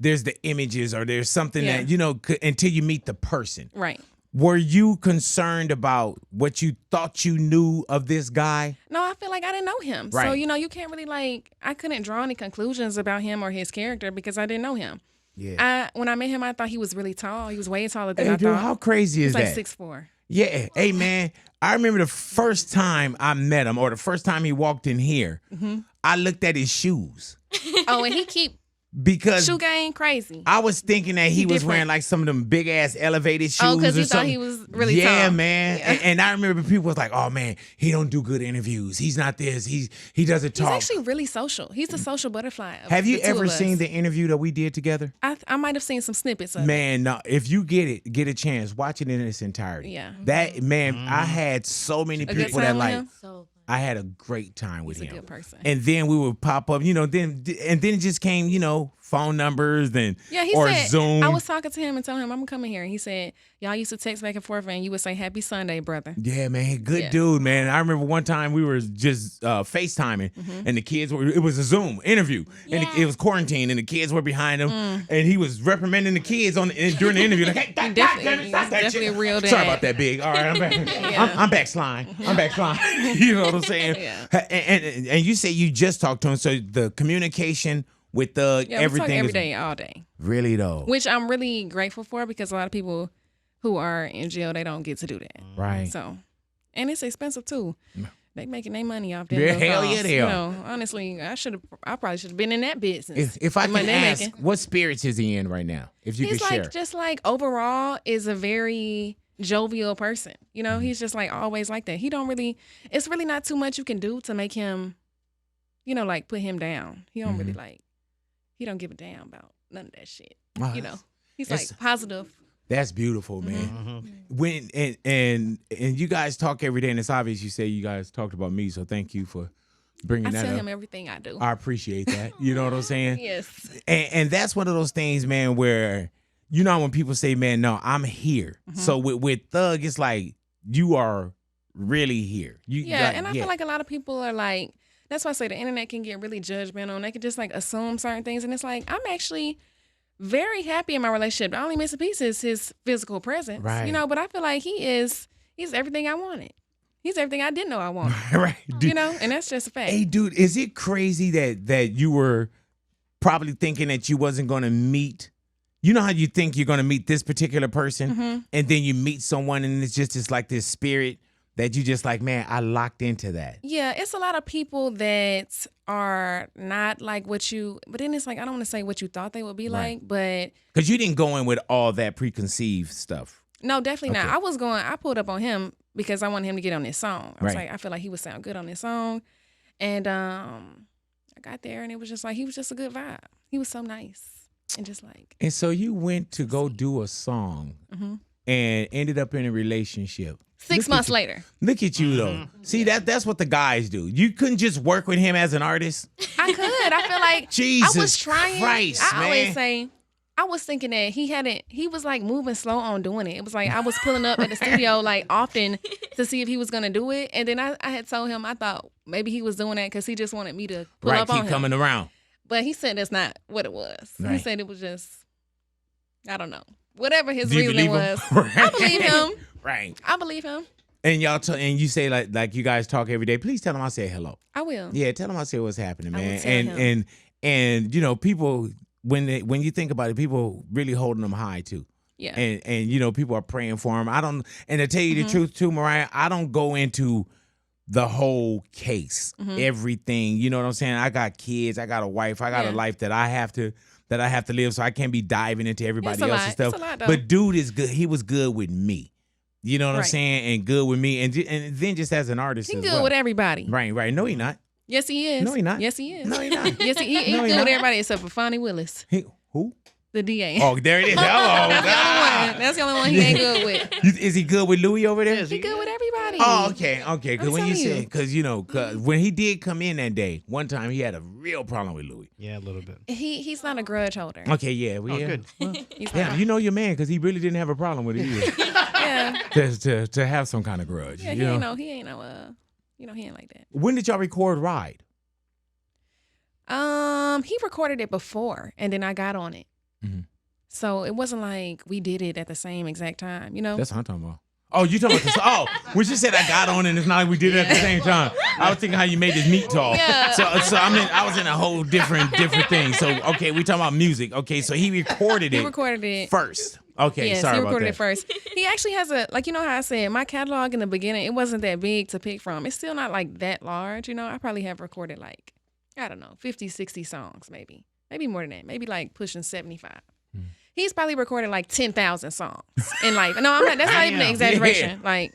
there's the images or there's something that, until you meet the person.
Right.
Were you concerned about what you thought you knew of this guy?
No, I feel like I didn't know him.
Right.
So, you can't really I couldn't draw any conclusions about him or his character because I didn't know him.
Yeah.
When I met him, I thought he was really tall. He was way taller than
Hey,
I
dude,
thought.
how crazy is that?
He's like 6'4".
Yeah. Hey, man, I remember the first time I met him or the first time he walked in here, I looked at his shoes.
Oh, and he keep
because
shoe game crazy.
I was thinking that he was
different.
wearing like some of them big ass elevated shoes.
Oh, because you
or
thought
something.
he was really tall.
Yeah, man.
Yeah.
And I remember people was like, "Oh man, he don't do good interviews. He's not this. He doesn't talk."
He's actually really social. He's the social butterfly.
Have you
the two
ever
of us.
seen the interview that we did together?
I might have seen some snippets of it.
Man, no. If you get a chance, watch it in its entirety.
Yeah.
That man, I had so many
A good
people that
time with
like.
him?
So
I had a great time with
He's
him.
a good person.
And then we would pop up, then it just came, phone numbers and
He
or
said,
Zoom.
I was talking to him and telling him I'm coming here. And he said, y'all used to text back and forth and you would say, "Happy Sunday, brother."
Yeah, man, good dude, man. I remember one time we were just FaceTiming, and the kids it was a Zoom interview, and it was quarantine, and the kids were behind him, and he was reprimanding the kids during the interview, like, "Hey, stop that
definitely
shit."
a real dad.
Sorry about that, Big. All right, I'm back. I'm back slime. I'm back slime. You know what I'm saying?
Yeah.
And you say you just talked to him, so the communication with everything
we talk every
is
day, all day.
really though.
Which I'm really grateful for because a lot of people who are in jail, they don't get to do that.
Right.
So, and it's expensive too. They making their money off them.
Yeah,
little
hell
calls.
yeah, they are.
Honestly, I probably should have been in that business.
If I
The
can
money they
ask,
making.
what spirits is he in right now? If you
He's
could share.
just overall is a very jovial person. He's just like always like that. He don't really, it's really not too much you can do to make him, like put him down. He don't really he don't give a damn about none of that shit.
Wow,
He's like positive.
That's beautiful, man. When and you guys talk every day, and it's obvious you say you guys talked about me, so thank you for bringing
I
that
tell
up.
him everything I do.
I appreciate that. You know what I'm saying?
Yes.
And that's one of those things, man, where when people say, "Man, no, I'm here." So with Thug, it's like you are really here.
I feel like a lot of people are like. That's why I say the internet can get really judgmental and they can just like assume certain things. And it's like, I'm actually very happy in my relationship. The only missing piece is his physical presence.
Right.
But I feel like he's everything I wanted. He's everything I didn't know I wanted.
right. Dude.
And that's just a fact.
Hey, dude, is it crazy that you were probably thinking that you wasn't going to meet? You know how you think you're going to meet this particular person and then you meet someone and it's like this spirit that you just like, man, I locked into that.
Yeah, it's a lot of people that are not like but then it's like, I don't want to say what you thought they would be like, but.
Because you didn't go in with all that preconceived stuff.
No, definitely
Okay.
not. I pulled up on him because I wanted him to get on this song. I was
Right.
like, I feel like he would sound good on this song. And I got there and it was just like, he was just a good vibe. He was so nice. And just like.
And so you went to go do a song and ended up in a relationship.
6 months later.
Look at you though. See, that's what the guys do. You couldn't just work with him as an artist.
I could. I feel like
Jesus
I was trying.
Christ,
I always
man.
say, I was thinking that he was like moving slow on doing it. It was like I was pulling up at the studio like often to see if he was going to do it. And then I had told him I thought maybe he was doing that because he just wanted me to pull up on
keep
him.
coming around.
But he said that's not what it was. He
Right.
said it was just, I don't know. Whatever his
Do you
reasoning
believe
was.
him?
I believe him.
Right.
I believe him.
And and you say like you guys talk every day. Please tell him I say hello.
I will.
Yeah, tell him I say what's happening,
I will
man.
tell
And people when you think about it, people really holding them high too.
Yeah.
And people are praying for him. And to tell you the truth too, Mariah, I don't go into the whole case, everything. You know what I'm saying? I got kids, I got a wife, I got a life that I have to live, so I can't be diving into everybody
It's a
else's
lot.
stuff.
It's a lot, though.
But dude is good. He was good with me. You know what I'm
Right.
saying? And good with me. And then just as an artist
He
as
good
well.
with everybody.
Right. No, he not.
Yes, he is.
No, he not.
Yes, he is.
No, he not.
Yes, he
No, he
good
not.
with everybody except for Fonnie Willis,
Who?
the DA.
Oh, there it is. Oh,
That's the only
God.
one. That's the only one he ain't good with.
Is he good with Louis over there?
He good with everybody.
Oh, okay. Because
I'm
when you
telling you.
said, because you know, when he did come in that day, one time he had a real problem with Louis.
Yeah, a little bit.
He's not a grudge holder.
Okay, yeah,
Oh,
yeah.
good.
Well,
He's
yeah,
not.
you know your man because he really didn't have a problem with it either.
Yeah.
to have some kind of grudge.
Yeah,
you know?
he ain't like that.
When did y'all record Ride?
He recorded it before, and then I got on it.
Mhm.
So it wasn't like we did it at the same exact time, you know?
That's what I'm talking about. Oh, you talking about this? Oh, when she said I got on it, it's not like we did it at the same time. I was thinking how you made this meat talk.
Yeah.
So I was in a whole different thing. So okay, we talking about music. Okay, so he recorded it.
He recorded it
first. Okay,
yes,
sorry
he
about
recorded
that.
it first. He actually has you know how I said, my catalog in the beginning, it wasn't that big to pick from. It's still not like that large, you know? I probably have recorded like, I don't know, 50, 60 songs maybe. Maybe more than that. Maybe like pushing 75. He's probably recorded like 10,000 songs in life. No, I'm not. That's not even an
Damn.
exaggeration. Like,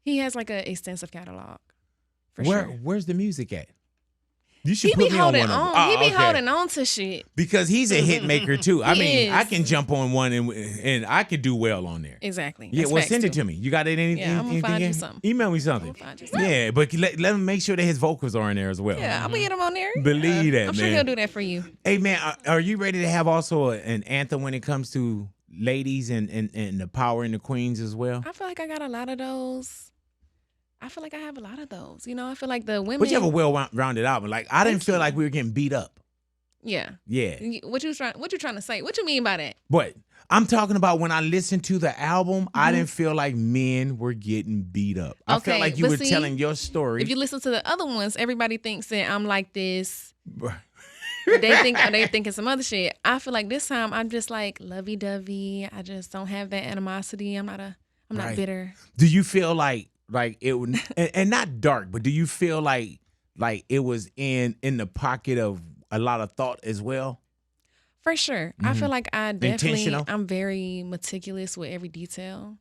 he has like an extensive catalog. For sure.
Where's the music at? You should
He
put
be
me
holding
on one
on.
of them.
He
Oh,
be
okay.
holding on to shit.
Because he's a hit maker too. I
He
mean, I
is.
can jump on one and I could do well on there.
Exactly.
Yeah,
That's
well,
facts,
send it
too.
to me. You got it?
Yeah, I'm gonna find you something.
Email me something.
I'm gonna find you something.
Yeah, but let him make sure that his vocals are in there as well.
Yeah, I'm gonna get him on there.
Believe that,
I'm
man.
sure he'll do that for you.
Hey, man, are you ready to have also an anthem when it comes to ladies and the power and the queens as well?
I feel like I got a lot of those. I feel like I have a lot of those. You know, I feel like the women.
But you have a well-rounded album. Like, I didn't feel like we were getting beat up.
Yeah.
Yeah.
What you trying to say? What you mean by that?
But I'm talking about when I listened to the album, I didn't feel like men were getting beat up. I felt
Okay,
like you
but
were
see,
telling your story.
If you listen to the other ones, everybody thinks that I'm like this. They thinking some other shit. I feel like this time I'm just like lovey-dovey. I just don't have that animosity. I'm not
Right.
bitter.
Do you feel like it would and not dark, but do you feel like it was in the pocket of a lot of thought as well?
For sure. I feel like I definitely
Intentional?
I'm very meticulous with every detail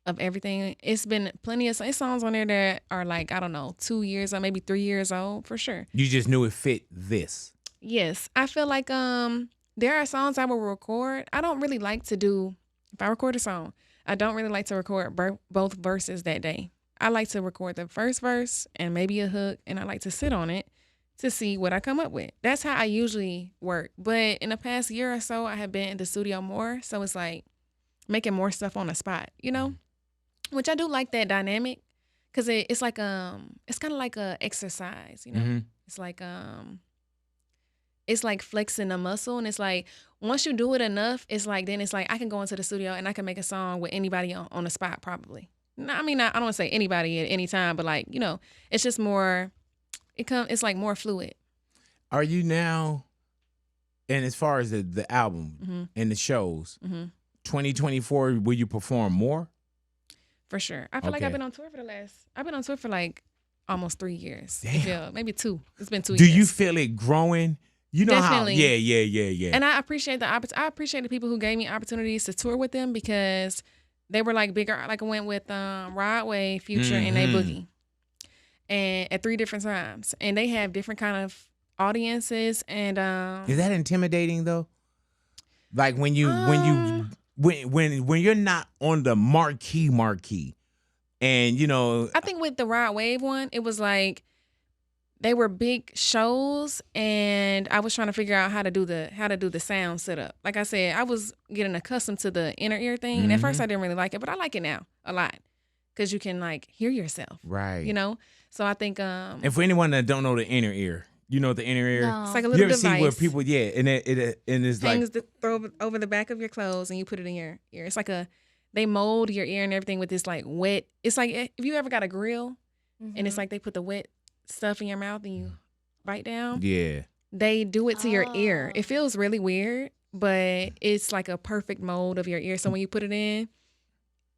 of everything. It's been plenty of songs on there that are like, I don't know, 2 years or maybe 3 years old for sure.
You just knew it fit this.
Yes. I feel like there are songs I will record. I don't really like to do, if I record a song, I don't really like to record both verses that day. I like to record the first verse and maybe a hook, and I like to sit on it to see what I come up with. That's how I usually work. But in the past year or so, I have been in the studio more. So it's like making more stuff on the spot, you know? Which I do like that dynamic because it's like it's kind of like a exercise, you know?
Mhm.
It's like flexing a muscle, and it's like once you do it enough, it's like I can go into the studio and I can make a song with anybody on the spot probably. I mean, I don't want to say anybody at any time, but like, you know, it's just more. It's like more fluid.
Are you now, and as far as the album and the shows, 2024, will you perform more?
For sure. I feel like
Okay.
I've been on tour for like almost 3 years.
Damn.
Yeah, maybe 2. It's been 2 years.
Do you feel it growing? You know
Definitely.
how? Yeah.
And I appreciate I appreciate the people who gave me opportunities to tour with them because they were like bigger. Like I went with Rod Wave, Future, and A Boogie, and at 3 different times, and they have different kind of audiences. And
Is that intimidating though? Like when you're not on the marquee, and you know.
I think with the Rod Wave one, it was like they were big shows, and I was trying to figure out how to do the sound setup. Like I said, I was getting accustomed to the inner ear thing, and at first I didn't really like it, but I like it now a lot because you can like hear yourself,
Right.
you know. So I think
And for anyone that don't know the inner ear, you know what the inner ear?
No.
it's like a
You
little
ever
device.
see where people, and it's like,
things that throw over the back of your clothes, and you put it in your ear. It's like they mold your ear and everything with this like wet. It's like if you ever got a grill, and it's like they put the wet stuff in your mouth and you bite down.
yeah.
They do it to your ear.
Oh.
It feels really weird, but it's like a perfect mold of your ear. So when you put it in,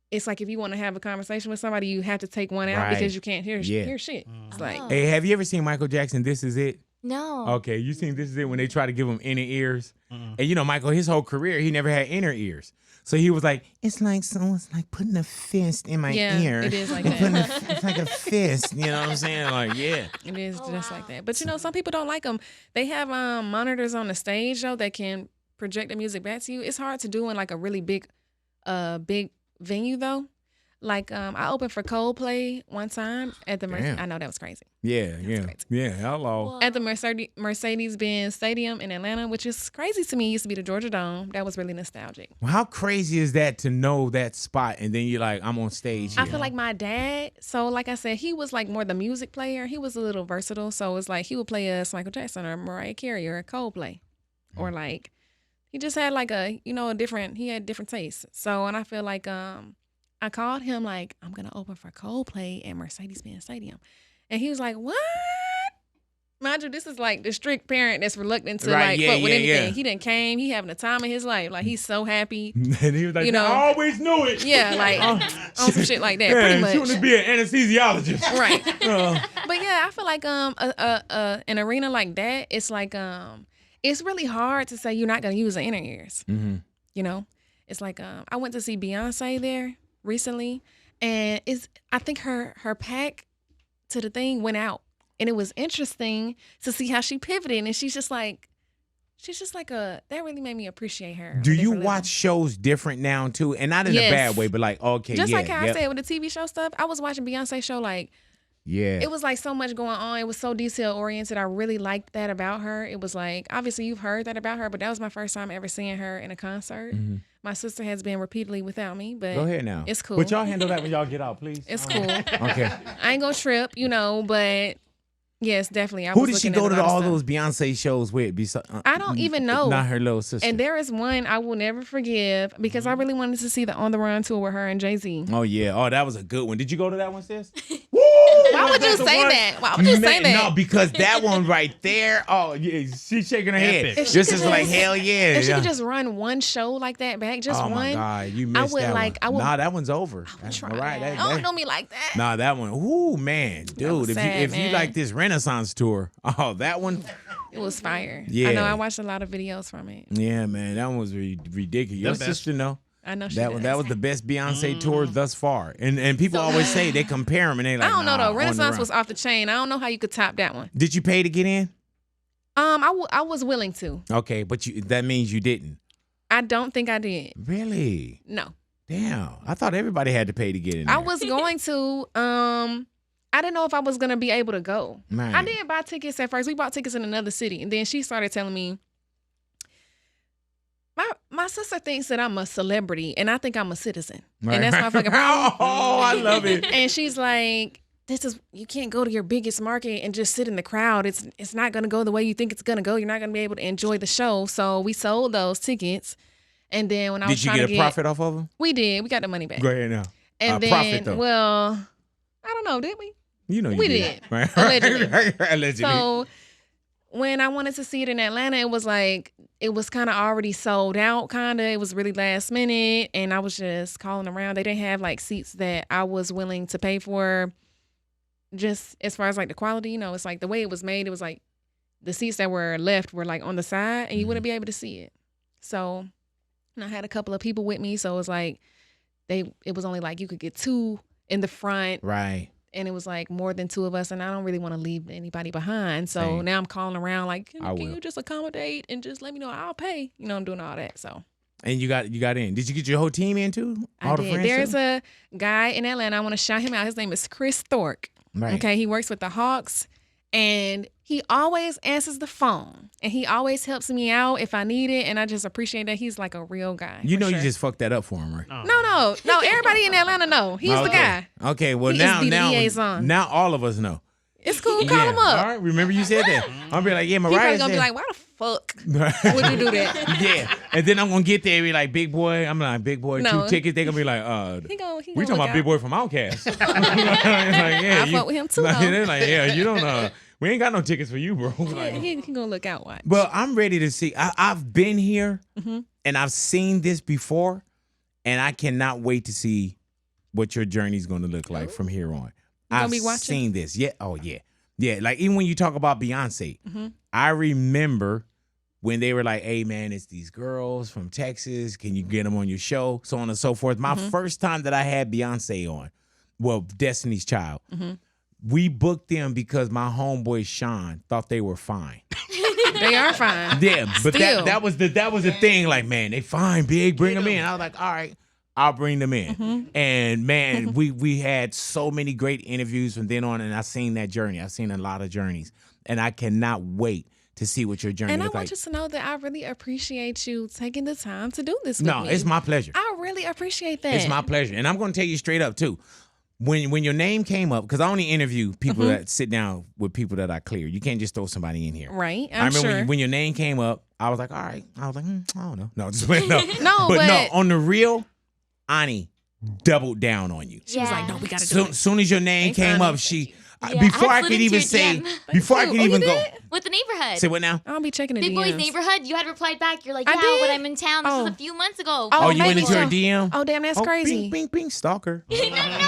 it's like if you want to have a conversation with somebody, you have to take one out
Right.
because you can't hear
Yeah.
shit. It's like,
Oh.
Hey, have you ever seen Michael Jackson, This Is It?
No.
Okay, you seen This Is It when they try to give him inner ears?
Mm-mm.
And you know, Michael, his whole career, he never had inner ears. So he was like, it's like someone's like putting a fist in my ear.
It is like
that. It's like a fist. You know what I'm saying? Like, yeah.
It is just like that. But some people don't like them. They have monitors on the stage though that can project the music back to you. It's hard to do in like a really big venue though. Like I opened for Coldplay one time at the I know that was crazy.
Yeah. Hello.
At the Mercedes-Benz Stadium in Atlanta, which is crazy to me. It used to be the Georgia Dome. That was really nostalgic.
Well, how crazy is that to know that spot and then you're like, I'm on stage here.
I feel like my dad, so like I said, he was like more the music player. He was a little versatile. So it's like he would play us Michael Jackson or Mariah Carey or Coldplay. Or like he just had like he had different tastes. So, and I feel like I called him like, I'm going to open for Coldplay at Mercedes-Benz Stadium. And he was like, what? Mind you, this is like the strict parent that's reluctant to fuck with anything. Yeah. He didn't came. He having the time of his life. Like, he's so happy.
And he was like, I always knew it.
Yeah, like on some shit like that, pretty much.
She want to be an anesthesiologist.
Right. But yeah, I feel like an arena like that, it's like it's really hard to say you're not going to use the inner ears.
Mm-hmm.
You know? It's like I went to see Beyonce there recently, and I think her pack to the thing went out, and it was interesting to see how she pivoted, and she's just like that really made me appreciate her.
Do you watch shows different now too, and not in a bad way, but like
just like how I said with the TV show stuff, I was watching Beyonce show like.
Yeah.
It was like so much going on. It was so detail oriented. I really liked that about her. It was like, obviously you've heard that about her, but that was my first time ever seeing her in a concert.
Mm-hmm.
My sister has been repeatedly without me, but
go ahead now.
It's cool.
But y'all handle that when y'all get out, please.
It's cool.
Okay.
I ain't gonna trip, but yes, definitely.
Who did she go to all those Beyonce shows with?
I don't even know.
Not her little sister.
And there is one I will never forgive because I really wanted to see the On the Run tour with her and Jay-Z.
Oh, yeah. Oh, that was a good one. Did you go to that one, sis?
Woo! Why would you say that? Why would you say that?
No, because that one right there, oh, yeah, she's shaking her head. This is like, hell yeah.
If she could just run one show like that back, just one. Oh, my
God. You missed that one. Nah, that one's over.
I would try. Right, don't know me like that.
Nah, that one. Ooh, man. Dude, if you like this Renaissance tour, oh, that one.
It was fire.
Yeah.
I know. I watched a lot of videos from it.
Yeah, man. That one was ridiculous. Your sister know.
I know
that was the best Beyonce tour thus far. And people always say they compare them and they like,
I don't know though. Renaissance was off the chain. I don't know how you could top that one.
Did you pay to get in?
I was willing to.
Okay, but that means you didn't.
I don't think I did.
Really?
No.
Damn. I thought everybody had to pay to get in there.
I was going to. I didn't know if I was going to be able to go.
Man.
I did buy tickets at first. We bought tickets in another city. And then she started telling me, my sister thinks that I'm a celebrity, and I think I'm a citizen. Right. And that's my fucking problem.
Oh, I love it.
And she's like, you can't go to your biggest market and just sit in the crowd. It's not going to go the way you think it's going to go. You're not going to be able to enjoy the show. So we sold those tickets. And then when I was trying to
Did you get a profit off of them?
We did. We got the money back.
Go ahead now.
And then,
profit though.
Well, I don't know. Did we?
You know you
we did.
Right?
Allegedly. So when I wanted to see it in Atlanta, it was kind of already sold out, kind of. It was really last minute, and I was just calling around. They didn't have like seats that I was willing to pay for. Just as far as like the quality, it's like the way it was made. It was like the seats that were left were like on the side, and you wouldn't be able to see it. So, and I had a couple of people with me, so it was like it was only like you could get two in the front,
right?
And it was like more than two of us, and I don't really want to leave anybody behind. So now I'm calling around like, can you just accommodate and just let me know? I'll pay. I'm doing all that. So. And
you got in. Did you get your whole team in too?
I did. There's a guy in Atlanta. I want to shout him out. His name is Chris Thorpe.
Right.
Okay, he works with the Hawks, and he always answers the phone, and he always helps me out if I need it, and I just appreciate that. He's like a real guy.
You just fucked that up for him, right?
Oh. No. Everybody in Atlanta know. He's the guy.
Okay, well now all of us know.
It's cool. Call him up.
All right, remember you said that. I'll be like, yeah, Mariah.
He's probably gonna be like, why the fuck would you do that?
Yeah, and then I'm gonna get there and be like, big boy. I'm like, big boy, 2 tickets. They're gonna be like, we talking about big boy from Outkast.
I fuck with him too.
They're like, yeah, you don't. We ain't got no tickets for you, bro.
Like, he gonna look out. Watch.
But I'm ready to see. I've been here and I've seen this before, and I cannot wait to see what your journey's gonna look like from here on. I've seen this. Yeah. Oh, yeah. Yeah. Like, even when you talk about Beyonce, I remember when they were like, hey, man, it's these girls from Texas. Can you get them on your show? So on and so forth. My first time that I had Beyonce on, well, Destiny's Child, we booked them because my homeboy Sean thought they were fine.
They are fine.
Yeah, but
Still.
that was the thing. Like, man, they fine, big. Bring them in. I was like, all right, I'll bring them in. And man, we had so many great interviews from then on, and I seen that journey. I've seen a lot of journeys, and I cannot wait to see what your journey
and
looks
I
like.
want you to know that I really appreciate you taking the time to do this with
No,
me.
it's my pleasure.
I really appreciate that.
It's my pleasure, and I'm going to tell you straight up too. When your name came up, because I only interview people that sit down with people that I clear. You can't just throw somebody in here.
Right,
I remember
sure.
when your name came up, I was like, all right. I was like, I don't know. No, just wait, no.
No,
but no,
but-
on the real, Ani doubled down on you.
She was like, no, we got to do it.
Soon as your name
Thanks,
came
honey.
up, she
Yeah,
before
I
I
had
could
slid
even
into
say,
your DM.
before I could
Oh,
even
you
go.
did?
With the neighborhood.
Say what now?
I'll be checking the
Big
DMs.
Boy's neighborhood. You had replied back. You're like,
I
yeah,
did?
when I'm in town. This
Oh.
was a few months ago.
Oh, you went
maybe
into her
so.
DM?
Oh, damn, that's crazy.
Bing, bing, stalker.
no,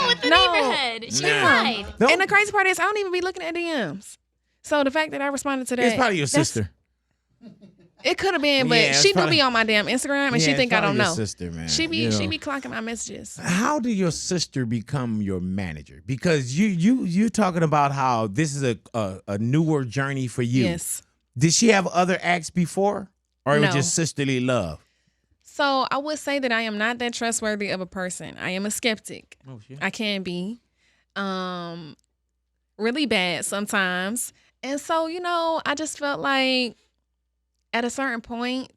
with the
No.
neighborhood. She
Nah.
replied.
No,
And the crazy part is, I don't even be looking at DMs. So the fact that I responded to that,
it's probably your sister.
It could have been, but
Yeah, it's
she
probably-
do be on my damn Instagram, and
Yeah,
she
it's
think I
probably
don't
your
know.
sister, man.
She be
You know.
clocking my messages.
How did your sister become your manager? Because you talking about how this is a newer journey for you.
Yes.
Did she have other acts before, or it was
No.
just sisterly love?
So I would say that I am not that trustworthy of a person. I am a skeptic.
Oh shit.
I can be, really bad sometimes, and so I just felt like at a certain point,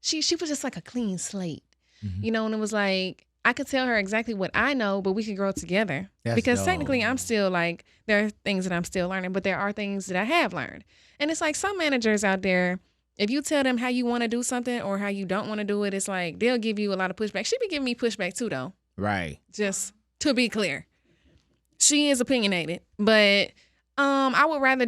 she was just like a clean slate, and it was like I could tell her exactly what I know, but we could grow together.
That's
Because
dope.
technically, I'm still like, there are things that I'm still learning, but there are things that I have learned. And it's like some managers out there, if you tell them how you want to do something or how you don't want to do it, it's like they'll give you a lot of pushback. She be giving me pushback too, though.
Right.
Just to be clear, she is opinionated, but I would rather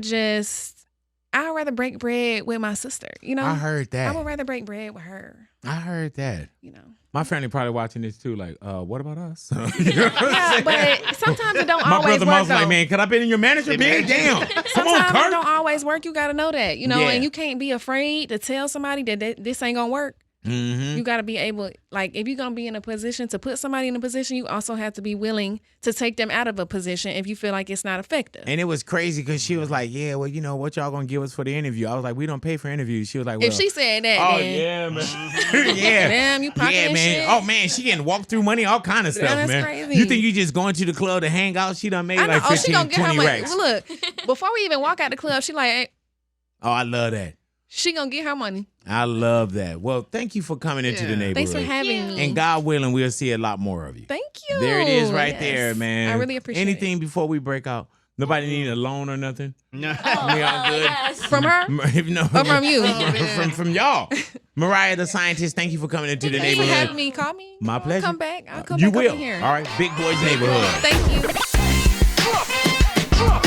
break bread with my sister.
I heard that.
I would rather break bread with her.
I heard that.
You know.
My family probably watching this too. Like, what about us? You know what I'm
Yeah,
saying?
but sometimes it don't
My
always
brother
work.
Mom's like,
though.
man, could I be in your manager? Big damn. Come on,
Sometimes it
Kurt.
don't always work. You got to know that,
Yeah.
and you can't be afraid to tell somebody that this ain't gonna work.
Mm-hmm.
You got to be able, like, if you're gonna be in a position to put somebody in a position, you also have to be willing to take them out of a position if you feel like it's not effective.
And it was crazy because she was like, yeah, well, what y'all gonna give us for the interview? I was like, we don't pay for interviews. She was like, well,
If she said that,
oh
then
yeah, man, yeah,
damn, you pocketing
yeah, man.
shit.
Oh man, she getting walk through money, all kind of stuff,
that's
man.
crazy.
You think you just going to the club to hang out? She done made
I know.
like
Oh, she
15,
gonna get her
20
money.
racks.
Look, before we even walk out the club, she like, hey,
Oh, I love that.
she gonna get her money.
I love that. Well, thank you for coming into the neighborhood.
Thanks for having me.
And God willing, we'll see a lot more of you.
Thank you.
There it is right
Yes.
there, man.
I really appreciate
Anything
it.
before we break out? Nobody need a loan or nothing?
Oh,
We all good?
yes.
From her
If no,
or from you?
from y'all. Mariah the Scientist, thank you for coming into the
Thank you for
neighborhood.
having me. Call me.
My pleasure.
I'll come back. I'll come
You
back
will.
up in here.
All right, Big Boy's Neighborhood.
Thank you.